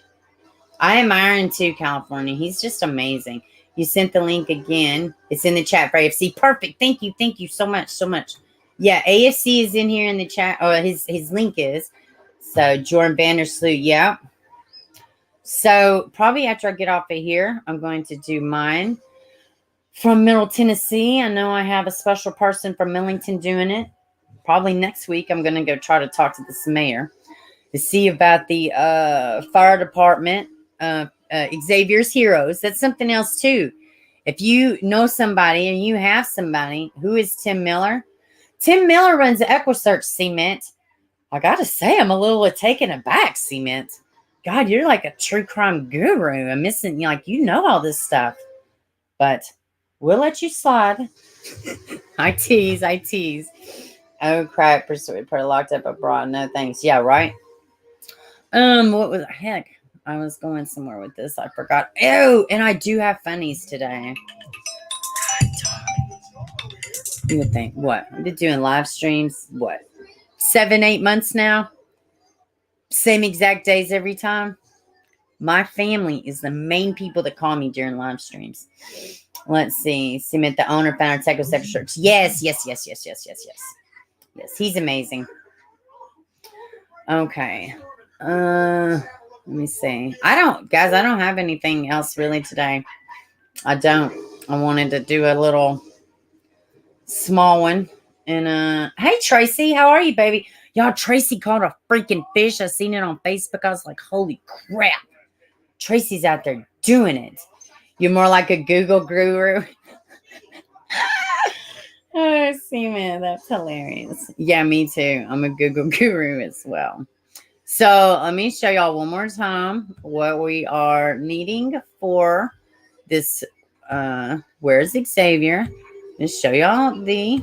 I admire him too, California. He's just amazing. You sent the link again. It's in the chat for AFC. Perfect. Thank you. Thank you so much. Yeah, AFC is in here in the chat. Oh, his link is. So, Jordan Vandersloot. Yeah. So, probably after I get off of here, I'm going to do mine. from Middle Tennessee. I know I have a special person from Millington doing it. Probably next week, I'm going to go try to talk to this mayor to see about the fire department, Xavier's Heroes. That's something else, too. If you know somebody and you have somebody, who is Tim Miller? Tim Miller runs the Eqqusearch Cement. I got to say, I'm a little taken aback, Cement. God, you're like a true crime guru. I'm missing, like, you know all this stuff. But we'll let you slide. I tease. Oh, crap. Put locked up abroad. No thanks. Yeah, right? What was the heck? I was going somewhere with this. I forgot. Oh, and I do have funnies today. You would think, what? I've been doing live streams, what? 7-8 months now? Same exact days every time? My family is the main people that call me during live streams. Let's see. Cement, the owner, founder, Texas Eqqusearch. Yes. Yes, he's amazing. Okay. Let me see. I don't have anything else really today. I don't. I wanted to do a little small one. And hey Tracy, how are you, baby? Y'all, Tracy caught a freaking fish. I seen it on Facebook. I was like, holy crap. Tracy's out there doing it. You're more like a Google guru. Oh, see, man, that's hilarious. Yeah, me too. I'm a Google guru as well. So let me show y'all one more time what we are needing for this. Where's Xavier? Let's show y'all the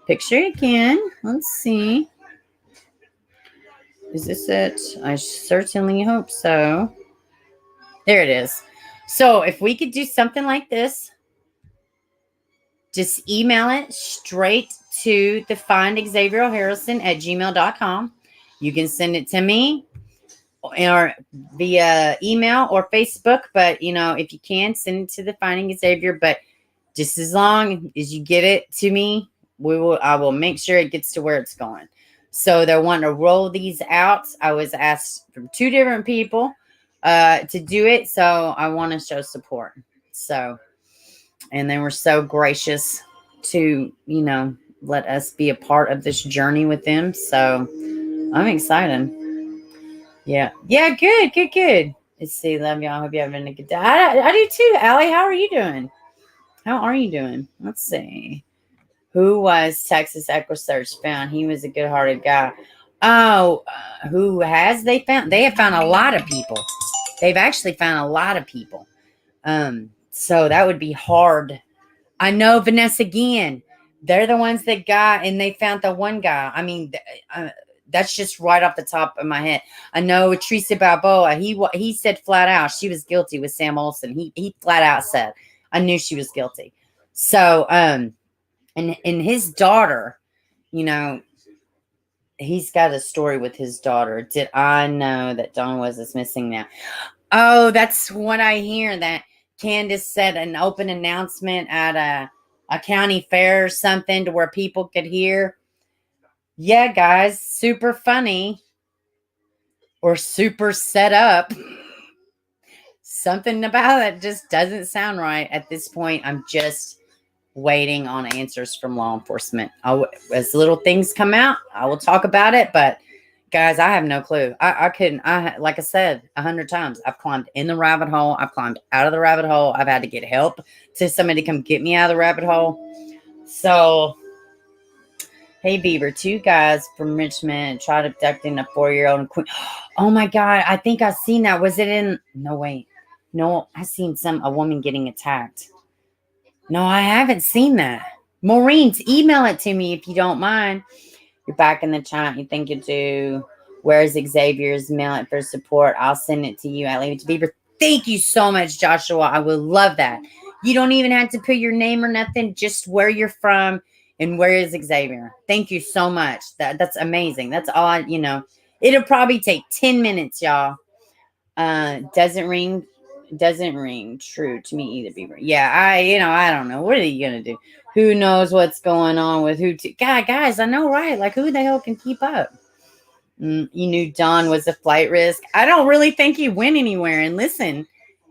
picture again. Let's see. Is this it? I certainly hope so. There it is. So if we could do something like this, just email it straight to the findingxaviorharrelson@gmail.com. You can send it to me or via email or Facebook. But, if you can, send it to the Finding Xavier. But just as long as you get it to me, I will make sure it gets to where it's going. So they're wanting to roll these out. I was asked from 2 different people to do it. So I want to show support. So, and they were so gracious to, let us be a part of this journey with them. So I'm excited. Yeah. Yeah. Good. Let's see. Love y'all. Hope you're having a good day. I do too. Allie, how are you doing? Let's see. Who was Texas Eqqusearch found? He was a good-hearted guy. Oh, who has they found? They have found a lot of people. They've actually found a lot of people. So that would be hard. I know Vanessa again. They're the ones that got, and they found the one guy. I mean, that's just right off the top of my head. I know Teresa Balboa. He said flat out she was guilty with Sam Olsen. He flat out said, I knew she was guilty. So, and his daughter, he's got a story with his daughter. Did I know that Dawn was missing now? Oh, that's what I hear. That Candace said an open announcement at a county fair or something to where people could hear. Yeah, guys, super funny or super set up. Something about it just doesn't sound right at this point. I'm just waiting on answers from law enforcement. As little things come out, I will talk about it. But guys, I have no clue. I couldn't. Like I said 100 times, I've climbed in the rabbit hole. I've climbed out of the rabbit hole. I've had to get help to somebody come get me out of the rabbit hole. So, hey, Beaver, 2 guys from Richmond tried abducting a 4-year-old in Queen. Oh my God, I think I've seen that. Was it in? No, wait. No, I seen a woman getting attacked. No, I haven't seen that. Maureen, email it to me if you don't mind. You're back in the chat. You think you do. Where's Xavier's? Mail it for support. I'll send it to you. I leave it to Beaver. Thank you so much, Joshua. I would love that. You don't even have to put your name or nothing. Just where you're from and where is Xavier. Thank you so much. That's amazing. That's all It'll probably take 10 minutes, y'all. Doesn't ring true to me either, Beaver. Yeah, I don't know. What are you gonna do? Who knows what's going on with who? Guys, I know, right? Like, who the hell can keep up? You knew Don was a flight risk. I don't really think he went anywhere. And listen,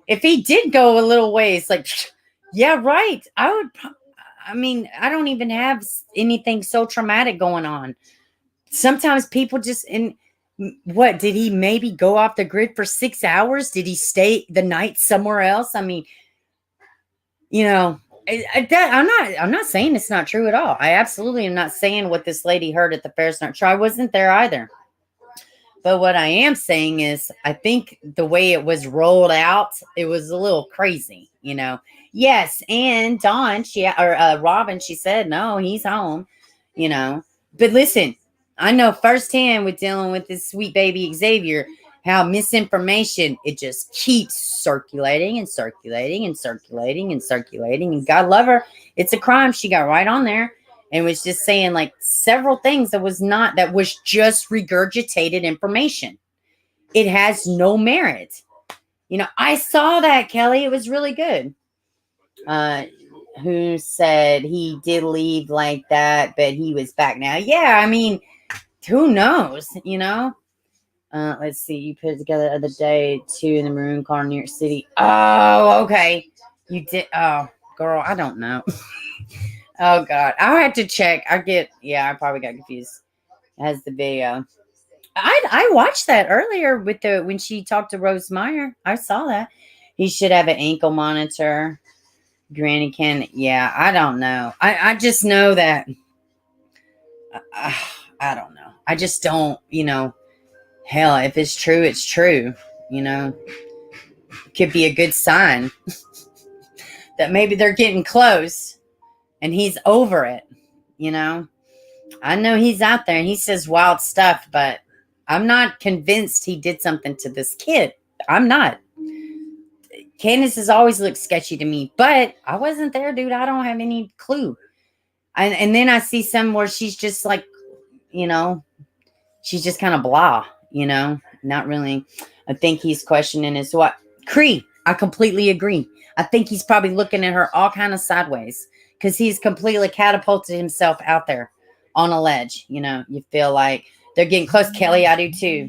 if he did go a little ways, like, Yeah, right. I mean, I don't even have anything so traumatic going on. Sometimes people just what did he maybe go off the grid for 6 hours? Did he stay the night somewhere else? I mean, you know, I'm not saying it's not true at all. I absolutely am not saying what this lady heard at the fair's not true. I wasn't there either. But what I am saying is, I think the way it was rolled out, it was a little crazy, you know. Yes, and Dawn, Robin, she said, no, he's home, you know. But listen, I know firsthand with dealing with this sweet baby Xavier, how misinformation, it just keeps circulating and circulating and circulating and circulating. And God love her, it's a crime. She got right on there and was just saying like several things that was just regurgitated information. It has no merit. You know, I saw that, Kelly. It was really good. Who said he did leave like that, but he was back now? Yeah, I mean, who knows, you know? Let's see. You put it together the other day, 2 in the maroon car in New York City. Oh, okay. You did. Oh, girl, I don't know. Oh God, I'll have to check. I probably got confused. It has the video. I watched that earlier with when she talked to Rose Meyer. I saw that. He should have an ankle monitor. Granny can. Yeah, I don't know. I just know that. I don't know. I just don't. You know, hell, if it's true, it's true. You know, it could be a good sign that maybe they're getting close. And he's over it, you know. I know he's out there and he says wild stuff, but I'm not convinced he did something to this kid. I'm not. Candace has always looked sketchy to me, but I wasn't there, dude. I don't have any clue. And then I see some where she's just like, you know, she's just kind of blah, you know, not really. I think he's questioning his what? Cree, I completely agree. I think he's probably looking at her all kind of sideways. Because he's completely catapulted himself out there on a ledge. You know, you feel like they're getting close. Kelly, I do too.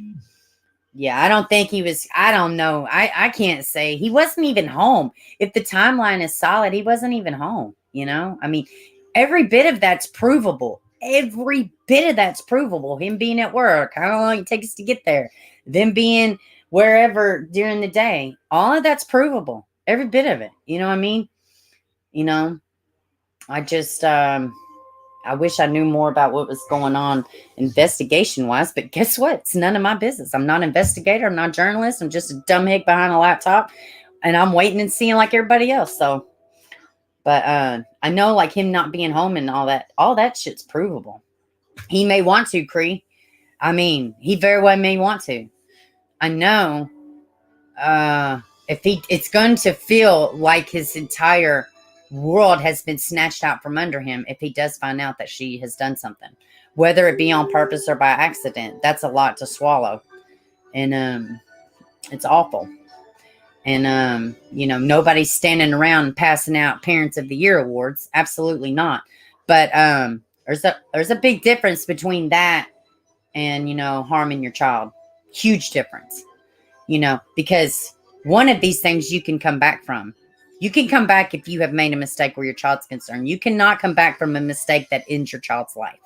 Yeah, I don't think he was. I don't know. I can't say. He wasn't even home. If the timeline is solid, he wasn't even home. You know, I mean, every bit of that's provable. Every bit of that's provable. Him being at work, how long it takes to get there, them being wherever during the day. All of that's provable. Every bit of it. You know what I mean? You know. I just, I wish I knew more about what was going on investigation-wise, but guess what? It's none of my business. I'm not an investigator. I'm not a journalist. I'm just a dumb hick behind a laptop, and I'm waiting and seeing like everybody else. So, but I know like him not being home and all that shit's provable. He may want to, Cree. I mean, he very well may want to. I know it's going to feel like his entire world has been snatched out from under him if he does find out that she has done something, whether it be on purpose or by accident. That's a lot to swallow, and it's awful. And you know, nobody's standing around passing out Parents of the Year awards. Absolutely not. But there's a big difference between that and, you know, harming your child. Huge difference. You know, because one of these things you can come back from. You can come back if you have made a mistake where your child's concerned. You cannot come back from a mistake that ends your child's life.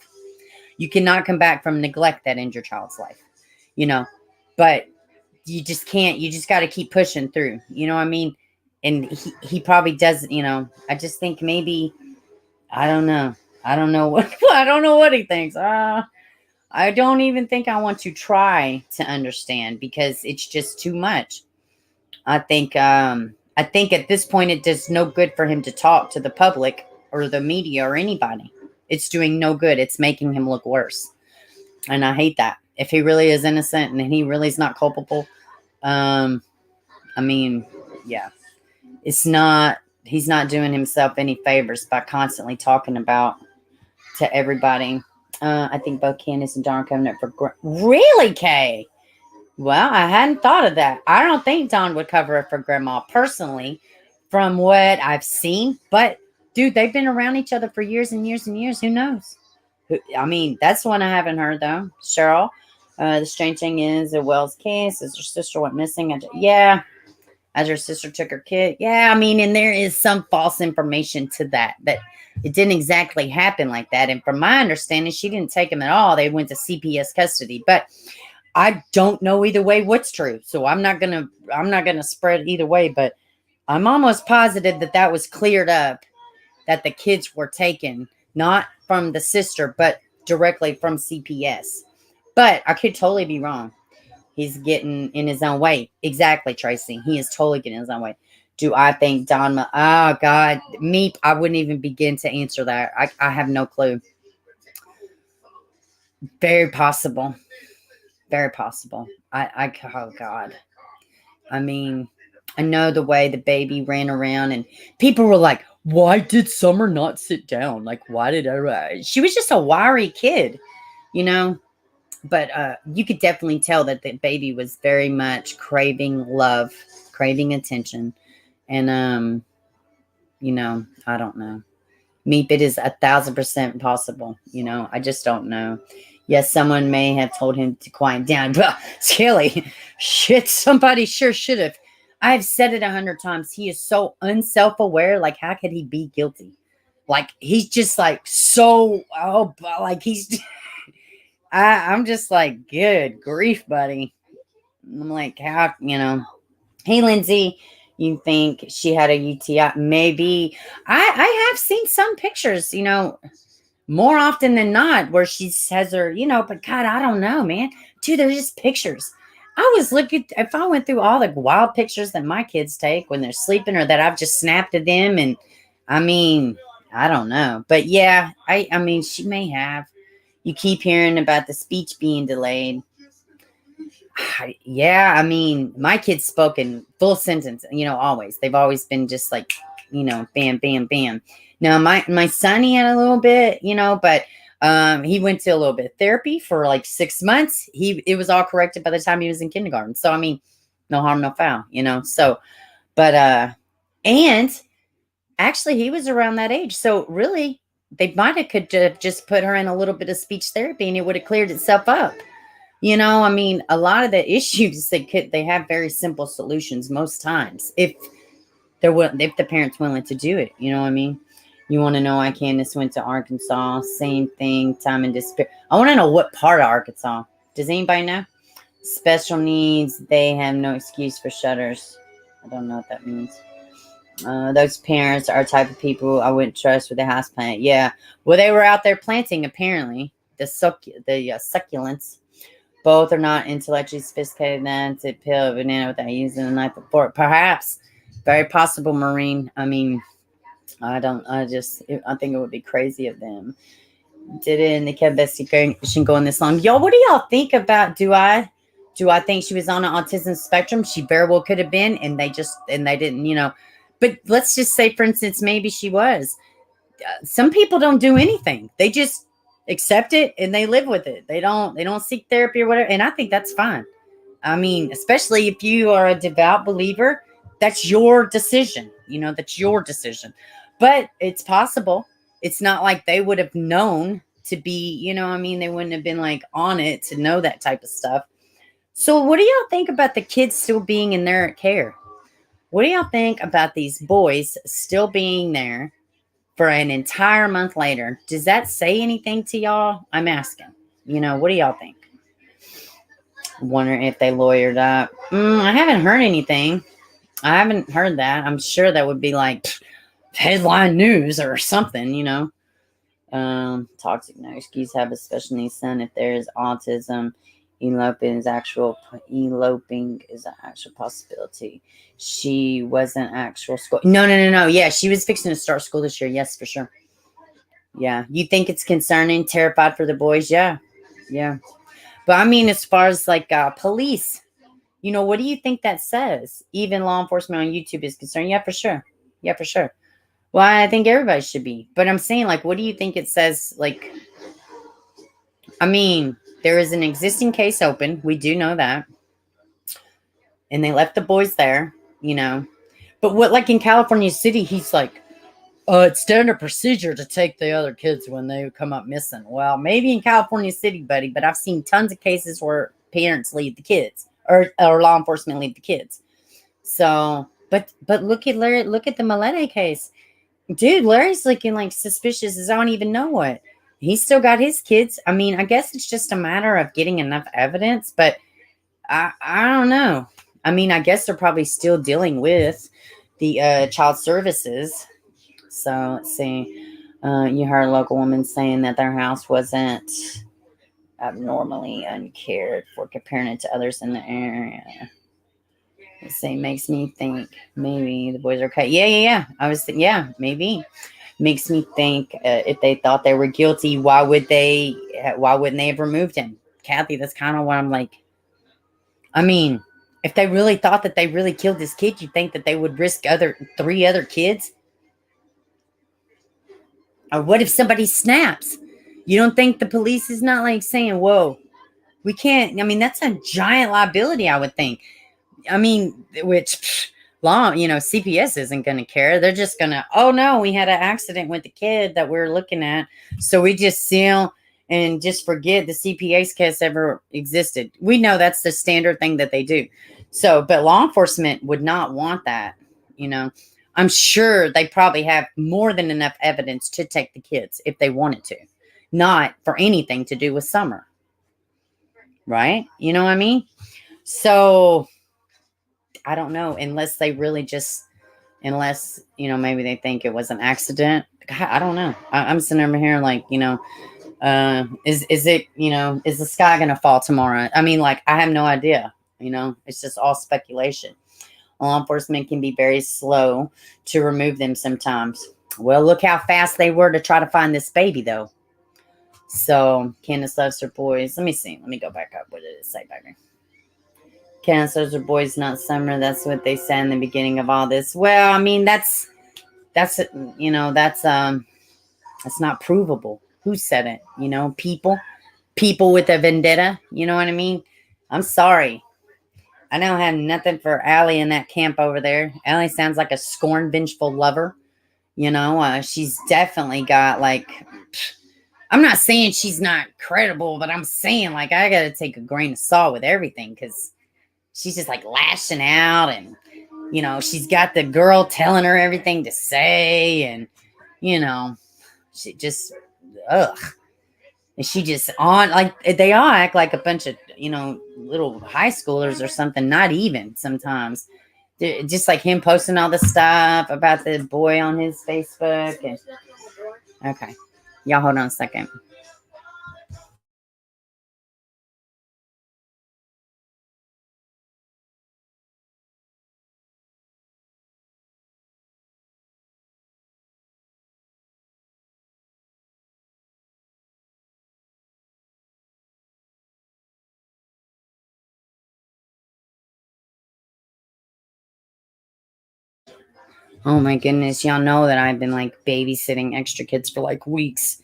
You cannot come back from neglect that ends your child's life. You know, but you just can't. You just got to keep pushing through. You know what I mean? And he probably does. You know, I just think maybe, I don't know. I don't know what I don't know what he thinks. I don't even think I want to try to understand because it's just too much. I think at this point, it does no good for him to talk to the public or the media or anybody. It's doing no good. It's making him look worse. And I hate that. If he really is innocent and he really is not culpable, I mean, yeah, he's not doing himself any favors by constantly talking about to everybody. I think both Candace and Don are coming up for really, Kay? Well, I hadn't thought of that. I don't think Don would cover it for Grandma personally, from what I've seen. But, dude, they've been around each other for years and years and years. Who knows? I mean, that's one I haven't heard, though. Cheryl, the strange thing is, a Wells case, is her sister went missing. Yeah. as her sister took her kid. Yeah, I mean, and there is some false information to that it didn't exactly happen like that. And from my understanding, she didn't take him at all. They went to CPS custody, but I don't know either way what's true. So I'm not gonna spread either way, but I'm almost positive that was cleared up, that the kids were taken, not from the sister, but directly from CPS. But I could totally be wrong. He's getting in his own way. Exactly, Tracy. He is totally getting in his own way. Do I think oh God, I wouldn't even begin to answer that. I have no clue. Very possible. Very possible. Oh God. I mean, I know the way the baby ran around and people were like, why did Summer not sit down? Like, why did she was just a wiry kid, you know? But you could definitely tell that the baby was very much craving love, craving attention. And, you know, I don't know. Meep, it is 1,000% possible. You know, I just don't know. Yes, someone may have told him to quiet down. Well, Kelly, shit, somebody sure should have. I have said it 100 times. He is so unself-aware. Like, how could he be guilty? Like, he's just like like he's... I'm just like, good grief, buddy. I'm like, how, you know? Hey, Lindsay, you think she had a UTI? Maybe. I have seen some pictures, you know, more often than not, where she has her, you know, but God, I don't know, man. Dude, they're just pictures. I was looking, if I went through all the wild pictures that my kids take when they're sleeping or that I've just snapped at them, and I mean, I don't know. But yeah, I mean, she may have. You keep hearing about the speech being delayed. Yeah, I mean, my kids spoke in full sentence, you know, always. They've always been just like, you know, bam, bam, bam. Now, my son, he had a little bit, you know, but he went to a little bit of therapy for like 6 months. It was all corrected by the time he was in kindergarten. So, I mean, no harm, no foul, you know. So, but, and actually, he was around that age. So, really, they might have could have just put her in a little bit of speech therapy and it would have cleared itself up. You know, I mean, a lot of the issues they have very simple solutions most times if the parents willing to do it. You know what I mean? You want to know why Candace went to Arkansas? Same thing, time and despair. I want to know what part of Arkansas. Does anybody know? Special needs. They have no excuse for shutters. I don't know what that means. Those parents are type of people I wouldn't trust with a house plant. Yeah. Well, they were out there planting, apparently, the succulents. Both are not intellectually sophisticated enough to peel a banana without using a knife or fork. Perhaps. Very possible, Maureen. I mean, I think it would be crazy of them. Did it, and they kept investigation going this long. Y'all, what do y'all think about, do I think she was on an autism spectrum? She very well could have been, and they didn't, you know. But let's just say, for instance, maybe she was. Some people don't do anything. They just accept it and they live with it. They don't seek therapy or whatever. And I think that's fine. I mean, especially if you are a devout believer, that's your decision. You know, that's your decision. But it's possible. It's not like they would have known to be, you know, I mean, they wouldn't have been like on it to know that type of stuff. So what do y'all think about the kids still being in their care? What do y'all think about these boys still being there for an entire month later? Does that say anything to y'all? I'm asking. You know, what do y'all think? I'm wondering if they lawyered up. I haven't heard anything. I haven't heard that. I'm sure that would be like headline news or something, you know. Toxic no excuse have a special needs son if there is autism. Eloping is an actual possibility. She wasn't actual school. No. Yeah, she was fixing to start school this year. Yes, for sure. Yeah. You think it's concerning, terrified for the boys? Yeah. But I mean, as far as like police, you know, what do you think that says? Even law enforcement on YouTube is concerned. Yeah, for sure. Well, I think everybody should be. But I'm saying, like, what do you think it says? Like, I mean, there is an existing case open. We do know that. And they left the boys there, you know. But what, like in California City, he's like, it's standard procedure to take the other kids when they come up missing. Well, maybe in California City, buddy, but I've seen tons of cases where parents leave the kids or law enforcement leave the kids. So, but look at Larry, look at the Malete case. Dude, Larry's looking like suspicious as I don't even know what. He's still got his kids. I mean, I guess it's just a matter of getting enough evidence, but I don't know. I mean, I guess they're probably still dealing with the child services. So let's see. You heard a local woman saying that their house wasn't abnormally uncared for comparing it to others in the area. Let's see, makes me think maybe the boys are okay. Yeah. I was thinking, yeah, maybe. Makes me think if they thought they were guilty, why wouldn't they have removed him? Kathy, that's kind of what I'm like. I mean, if they really thought that they really killed this kid, you think that they would risk three other kids? Or what if somebody snaps? You don't think the police is not like saying, whoa, we can't. I mean, that's a giant liability, I would think. I mean, which CPS isn't going to care. They're just going to, oh no, we had an accident with the kid that we're looking at. So we just seal and just forget the CPS case ever existed. We know that's the standard thing that they do. So, but law enforcement would not want that, I'm sure they probably have more than enough evidence to take the kids if they wanted to, not for anything to do with Summer. Right? You know what I mean? So I don't know, unless maybe they think it was an accident. God, I don't know. I'm sitting over here like, is the sky going to fall tomorrow? I mean, like, I have no idea, it's just all speculation. Law enforcement can be very slow to remove them sometimes. Well, look how fast they were to try to find this baby, though. So, Candace loves her boys. Let me see. Let me go back up. What did it say back here? Candace loves her boys, not Summer. That's what they said in the beginning of all this. Well, I mean, that's not provable. Who said it? People with a vendetta. You know what I mean? I'm sorry. I don't have nothing for Allie in that camp over there. Allie sounds like a scorned, vengeful lover. She's definitely got I'm not saying she's not credible, but I'm saying I got to take a grain of salt with everything because she's just lashing out and, she's got the girl telling her everything to say and, she just, ugh. And she just they all act like a bunch of, little high schoolers or something, not even sometimes. They're just like him posting all the stuff about the boy on his Facebook. And okay. Y'all hold on a second. Oh my goodness. Y'all know that I've been babysitting extra kids for weeks.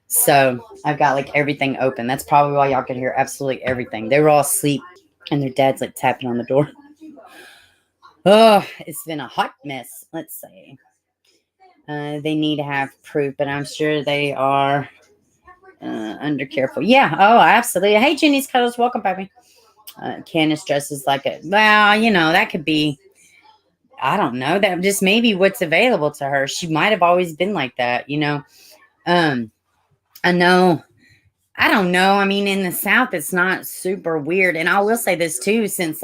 So I've got everything open. That's probably why y'all could hear absolutely everything. They were all asleep and their dad's tapping on the door. Oh, it's been a hot mess. Let's see. They need to have proof, but I'm sure they are under careful. Yeah. Oh, absolutely. Hey, Jenny's Cuddles. Welcome, baby. Candace dresses like that could be, I don't know, that just maybe what's available to her. She might have always been like that, I know. I don't know. I mean, in the South, it's not super weird. And I will say this too, since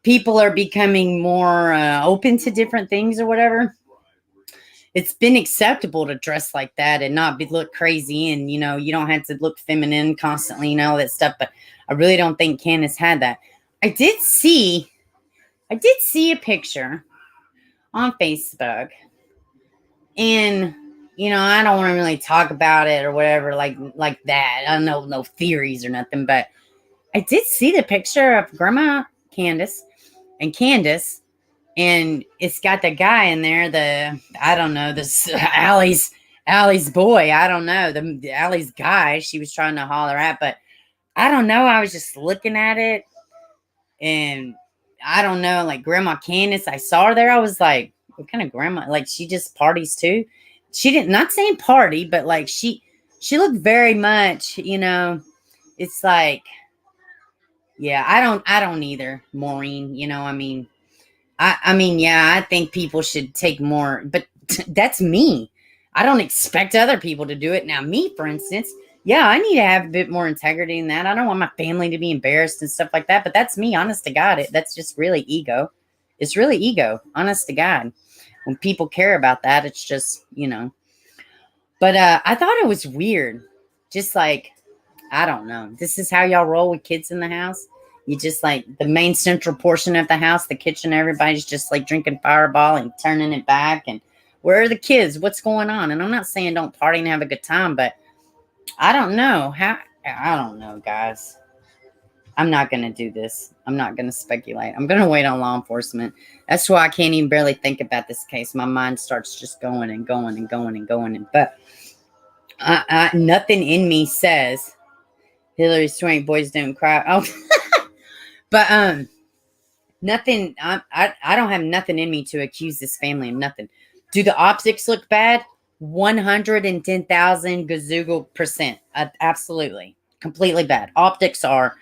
people are becoming more open to different things or whatever. It's been acceptable to dress like that and not look crazy. And, you don't have to look feminine constantly, all that stuff. But I really don't think Candace had that. I did see a picture on Facebook. And, I don't want to really talk about it or whatever like that. I don't know, no theories or nothing. But I did see the picture of Grandma Candace and Candace. And it's got the guy in there, this Allie's boy. I don't know, the Allie's guy she was trying to holler at, but I don't know. I was just looking at it and I don't know, Grandma Candace, I saw her there. I was like, what kind of grandma? She just parties too. She didn't, not saying party, but she looked very much, it's yeah, I don't either, Maureen, I mean, I mean, yeah, I think people should take more, but that's me. I don't expect other people to do it. Now, me, for instance, yeah, I need to have a bit more integrity in that. I don't want my family to be embarrassed and stuff like that, but that's me, honest to God. That's just really ego. It's really ego, honest to God. When people care about that, it's just, But I thought it was weird. Just like, I don't know. This is how y'all roll with kids in the house. You just like the main central portion of the house, the kitchen, everybody's just like drinking Fireball and turning it back. And where are the kids? What's going on? And I'm not saying don't party and have a good time, but I don't know. I don't know, guys. I'm not going to do this. I'm not going to speculate. I'm going to wait on law enforcement. That's why I can't even barely think about this case. My mind starts just going and going and going and going. But nothing in me says Hillary Swank, boys don't cry. Oh, but nothing. I don't have nothing in me to accuse this family of nothing. Do the optics look bad? 110,000 gazoogle%. Absolutely, completely bad. Optics are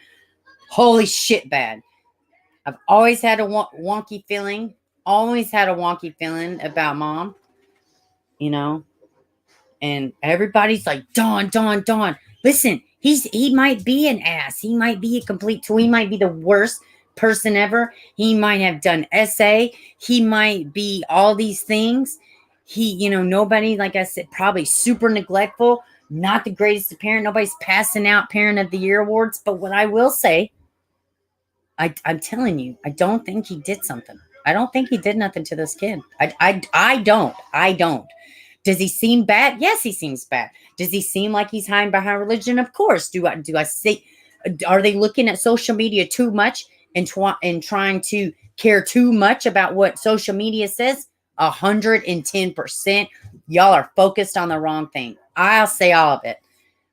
holy shit bad. I've always had a wonky feeling. Always had a wonky feeling about mom. And everybody's like, Dawn. Listen, he might be an ass. He might be a complete tool. He might be the worst person ever. He might have done SA. He might be all these things. He, nobody, like I said, probably super neglectful. Not the greatest parent. Nobody's passing out Parent of the Year awards. But what I will say, I'm telling you, I don't think he did something. I don't think he did nothing to this kid. I don't. Does he seem bad? Yes, he seems bad. Does he seem like he's hiding behind religion? Of course. Do I say, are they looking at social media too much and trying to care too much about what social media says? 110%. Y'all are focused on the wrong thing. I'll say all of it,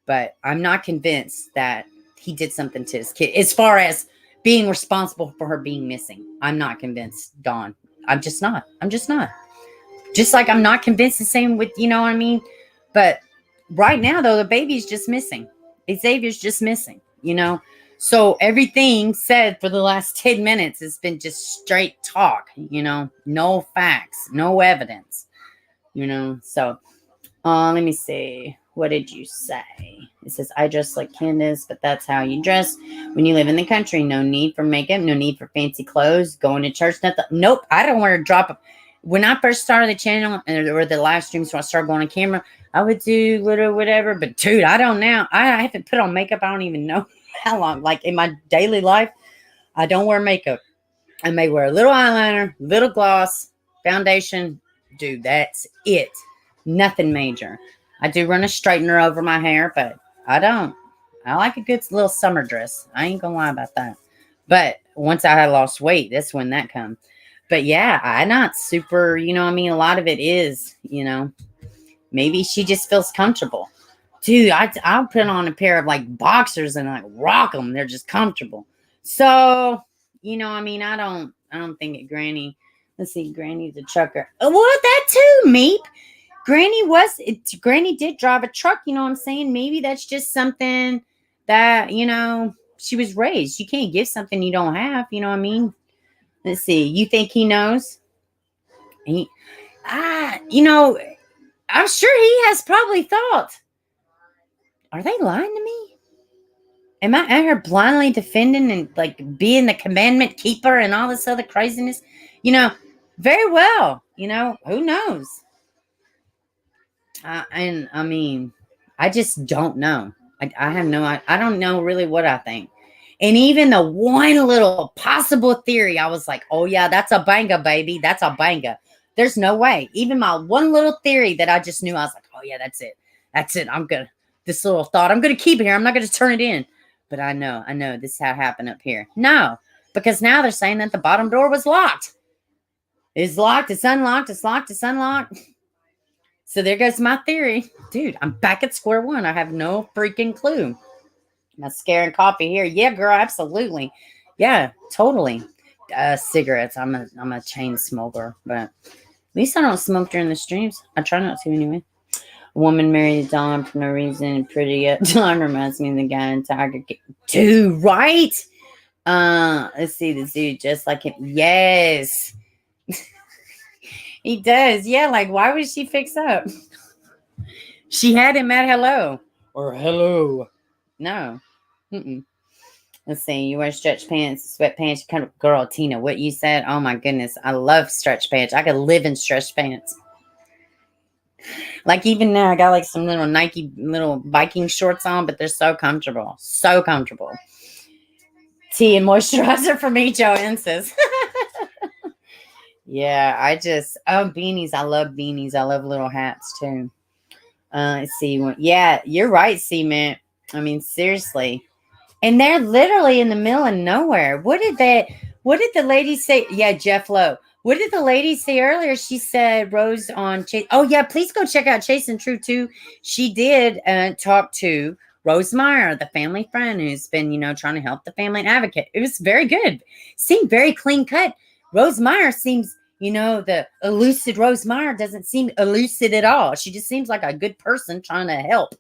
but I'm not convinced that he did something to his kid. As far as being responsible for her being missing, I'm not convinced, Dawn. I'm just not. Just like I'm not convinced the same with, you know what I mean? But right now, though, the baby's just missing. Xavier's just missing, So everything said for the last 10 minutes has been just straight talk, no facts, no evidence, So let me see. What did you say? It says, I dress like Candace, but that's how you dress when you live in the country. No need for makeup, no need for fancy clothes, going to church, nothing. Nope, I don't wear a drop. When I first started the channel or the live streams, so I started going on camera, I would do little whatever. But dude, I don't now. I haven't put on makeup. I don't even know how long. Like in my daily life, I don't wear makeup. I may wear a little eyeliner, little gloss, foundation. Dude, that's it. Nothing major. I do run a straightener over my hair, but I don't. I like a good little summer dress. I ain't gonna lie about that. But once I had lost weight, that's when that come. But yeah, I'm not super, a lot of it is, maybe she just feels comfortable. Dude, I'll put on a pair of like boxers and like rock them. They're just comfortable. So, I don't think it, Granny. Let's see, Granny's a trucker. Oh, what? That too, Meep. Granny did drive a truck, you know what I'm saying? Maybe that's just something that, she was raised. You can't give something you don't have, you know what I mean? Let's see. You think he knows? I'm sure he has probably thought, are they lying to me? Am I out here blindly defending and like being the commandment keeper and all this other craziness? Very well, who knows? I just don't know. I have I don't know really what I think. And even the one little possible theory, I was like, oh yeah, that's a banger, baby. That's a banger. There's no way. Even my one little theory that I just knew, I was like, oh yeah, that's it. This little thought, I'm going to keep it here. I'm not going to turn it in. But I know this is how it happened up here. No, because now they're saying that the bottom door was locked. It's locked. It's unlocked. It's locked. It's unlocked. So there goes my theory. Dude, I'm back at square one. I have no freaking clue. Mascara and coffee here. Yeah, girl, absolutely. Yeah, totally. Cigarettes. I'm a chain smoker, but at least I don't smoke during the streams. I try not to anyway. A woman married Dawn for no reason. Pretty Dawn reminds me of the guy in Tiger King. Dude, right? Let's see the dude just like him. Yes. He does. Yeah, like why would she fix up? She had him at hello. Or hello. No. Mm-mm. Let's see. You wear stretch pants, sweatpants. Kind of girl, Tina. What you said? Oh my goodness, I love stretch pants. I could live in stretch pants. Like even now, I got like some little Nike little Viking shorts on, but they're so comfortable. So comfortable. Tea and moisturizer for me, Joanne says. Yeah, beanies. I love beanies. I love little hats too. Let's see. Yeah, you're right, Cement. I mean, seriously. And they're literally in the middle of nowhere. What did the lady say? Yeah, Jeff Lowe. What did the lady say earlier? She said Rose on Chase. Oh, yeah, please go check out Chase and True, too. She did talk to Rose Meyer, the family friend who's been, trying to help the family and advocate. It was very good. Seemed very clean cut. Rose Meyer seems, the elusive Rose Meyer doesn't seem elusive at all. She just seems like a good person trying to help.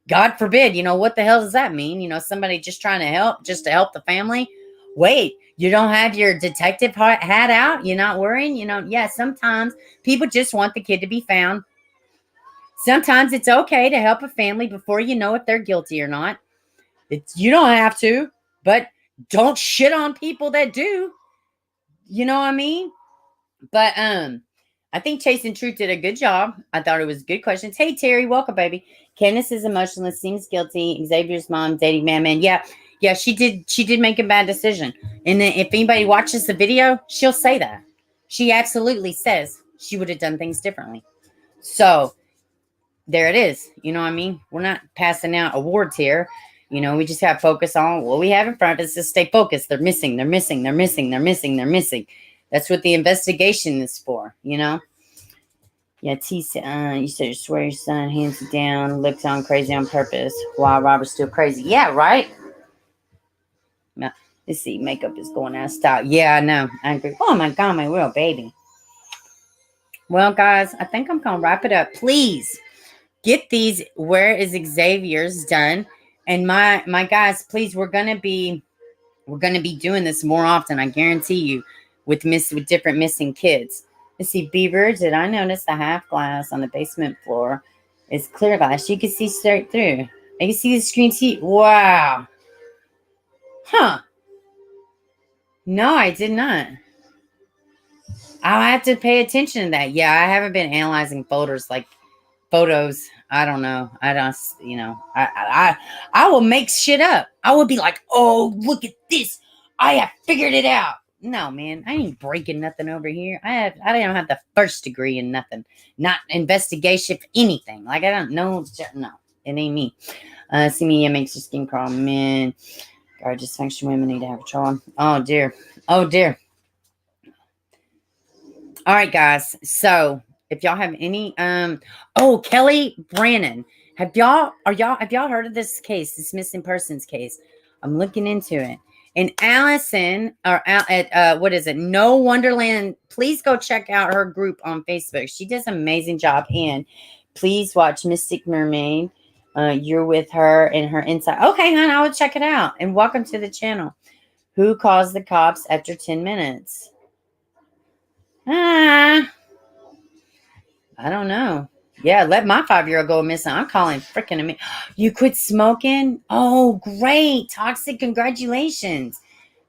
God forbid, what the hell does that mean? Somebody just trying to help, just to help the family. Wait, you don't have your detective hat out? You're not worrying? Yeah, sometimes people just want the kid to be found. Sometimes it's okay to help a family before you know if they're guilty or not. You don't have to, but don't shit on people that do. You know what I mean? But I think Chase and Truth did a good job. I thought it was good questions. Hey, Terry, welcome, baby. Candace is emotionless, seems guilty. Xavier's mom dating man. Yeah, she did make a bad decision. And then if anybody watches the video, she'll say that. She absolutely says she would have done things differently. So there it is. You know what I mean? We're not passing out awards here. We just got to focus on what we have in front of us. Just stay focused. They're missing. That's what the investigation is for, Yeah, you said you swear your son hands it down, looks on crazy on purpose while Robert's still crazy. Yeah, right? Now, let's see, makeup is going out of style. Yeah, I know. I agree. Oh my God, my real baby. Well, guys, I think I'm going to wrap it up. Please get these Where is Xavier's done. And my guys, please, we're going to be doing this more often. I guarantee you. With different missing kids. Let's see, Beaver, did I notice the half glass on the basement floor is clear glass? You can see straight through. I can see the screen TV. Wow. Huh. No, I did not. I'll have to pay attention to that. Yeah, I haven't been analyzing photos. I don't know. I will make shit up. I will be like, oh, look at this. I have figured it out. No, man, I ain't breaking nothing over here. I don't have the first degree in nothing, not investigation for anything. Like I don't know. No, it ain't me. See me, it makes your skin crawl. Man, guard dysfunction women need to have a child. Oh dear. All right, guys. So if y'all have any, Kelly Brannon, have y'all heard of this case, this missing persons case? I'm looking into it. And Allison, what is it? No Wonderland. Please go check out her group on Facebook. She does an amazing job. And please watch Mystic Mermaid. You're with her and her inside. Okay, hon, I will check it out. And welcome to the channel. Who calls the cops after 10 minutes? I don't know. Yeah, let my 5-year-old go missing. I'm calling freaking me. You quit smoking? Oh, great. Toxic. Congratulations.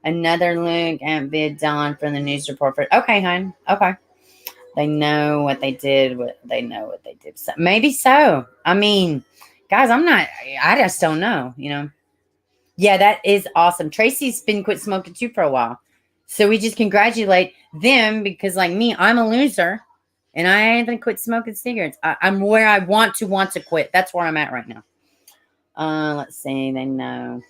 Another look at vid Dawn from the news report. Okay, hon. Okay. They know what they did. So, maybe so. I mean, guys, I just don't know, Yeah, that is awesome. Tracy's been quit smoking too for a while. So we just congratulate them because like me, I'm a loser. And I haven't quit smoking cigarettes. I'm where I want to quit. That's where I'm at right now. Let's see. They know.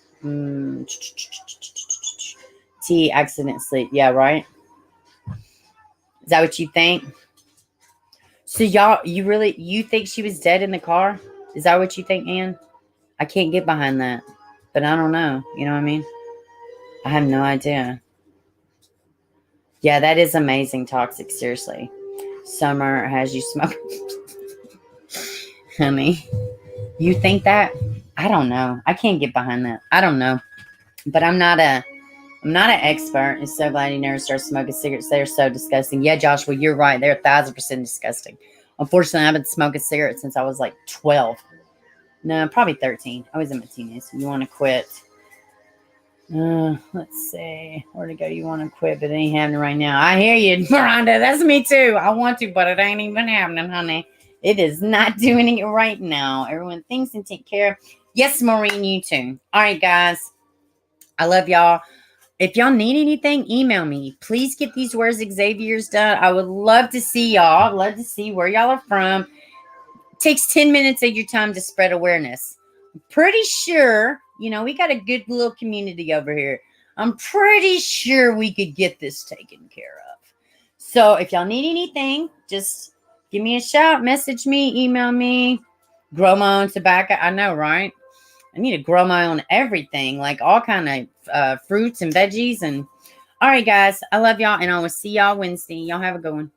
T accident sleep. Yeah, right. Is that what you think? So y'all, you think she was dead in the car? Is that what you think, Ann? I can't get behind that. But I don't know. You know what I mean? I have no idea. Yeah, that is amazing. Toxic. Seriously. Summer has you smoking. Honey, you think that? I don't know. I can't get behind that. I don't know. But I'm not a I'm not an expert. I'm so glad you never started smoking cigarettes. They're so disgusting. Yeah, Joshua, you're right. They're 1,000% disgusting. Unfortunately, I've been smoking cigarettes since I was like 12. No, probably 13. I was in my teens. You want to quit? Let's see. Where to go? You want to quit, but it ain't happening right now. I hear you, Miranda. That's me too. I want to, but it ain't even happening, honey. It is not doing it right now. Everyone thinks and take care. Yes, Maureen, you too. All right, guys. I love y'all. If y'all need anything, email me. Please get these Where's Xavier's done. I would love to see y'all. I'd love to see where y'all are from. It takes 10 minutes of your time to spread awareness. I'm pretty sure, we got a good little community over here. I'm pretty sure we could get this taken care of. So if y'all need anything, just give me a shout, message me, email me, grow my own tobacco. I know, right? I need to grow my own everything, like all kind of fruits and veggies. And all right, guys, I love y'all, and I will see y'all Wednesday. Y'all have a good one.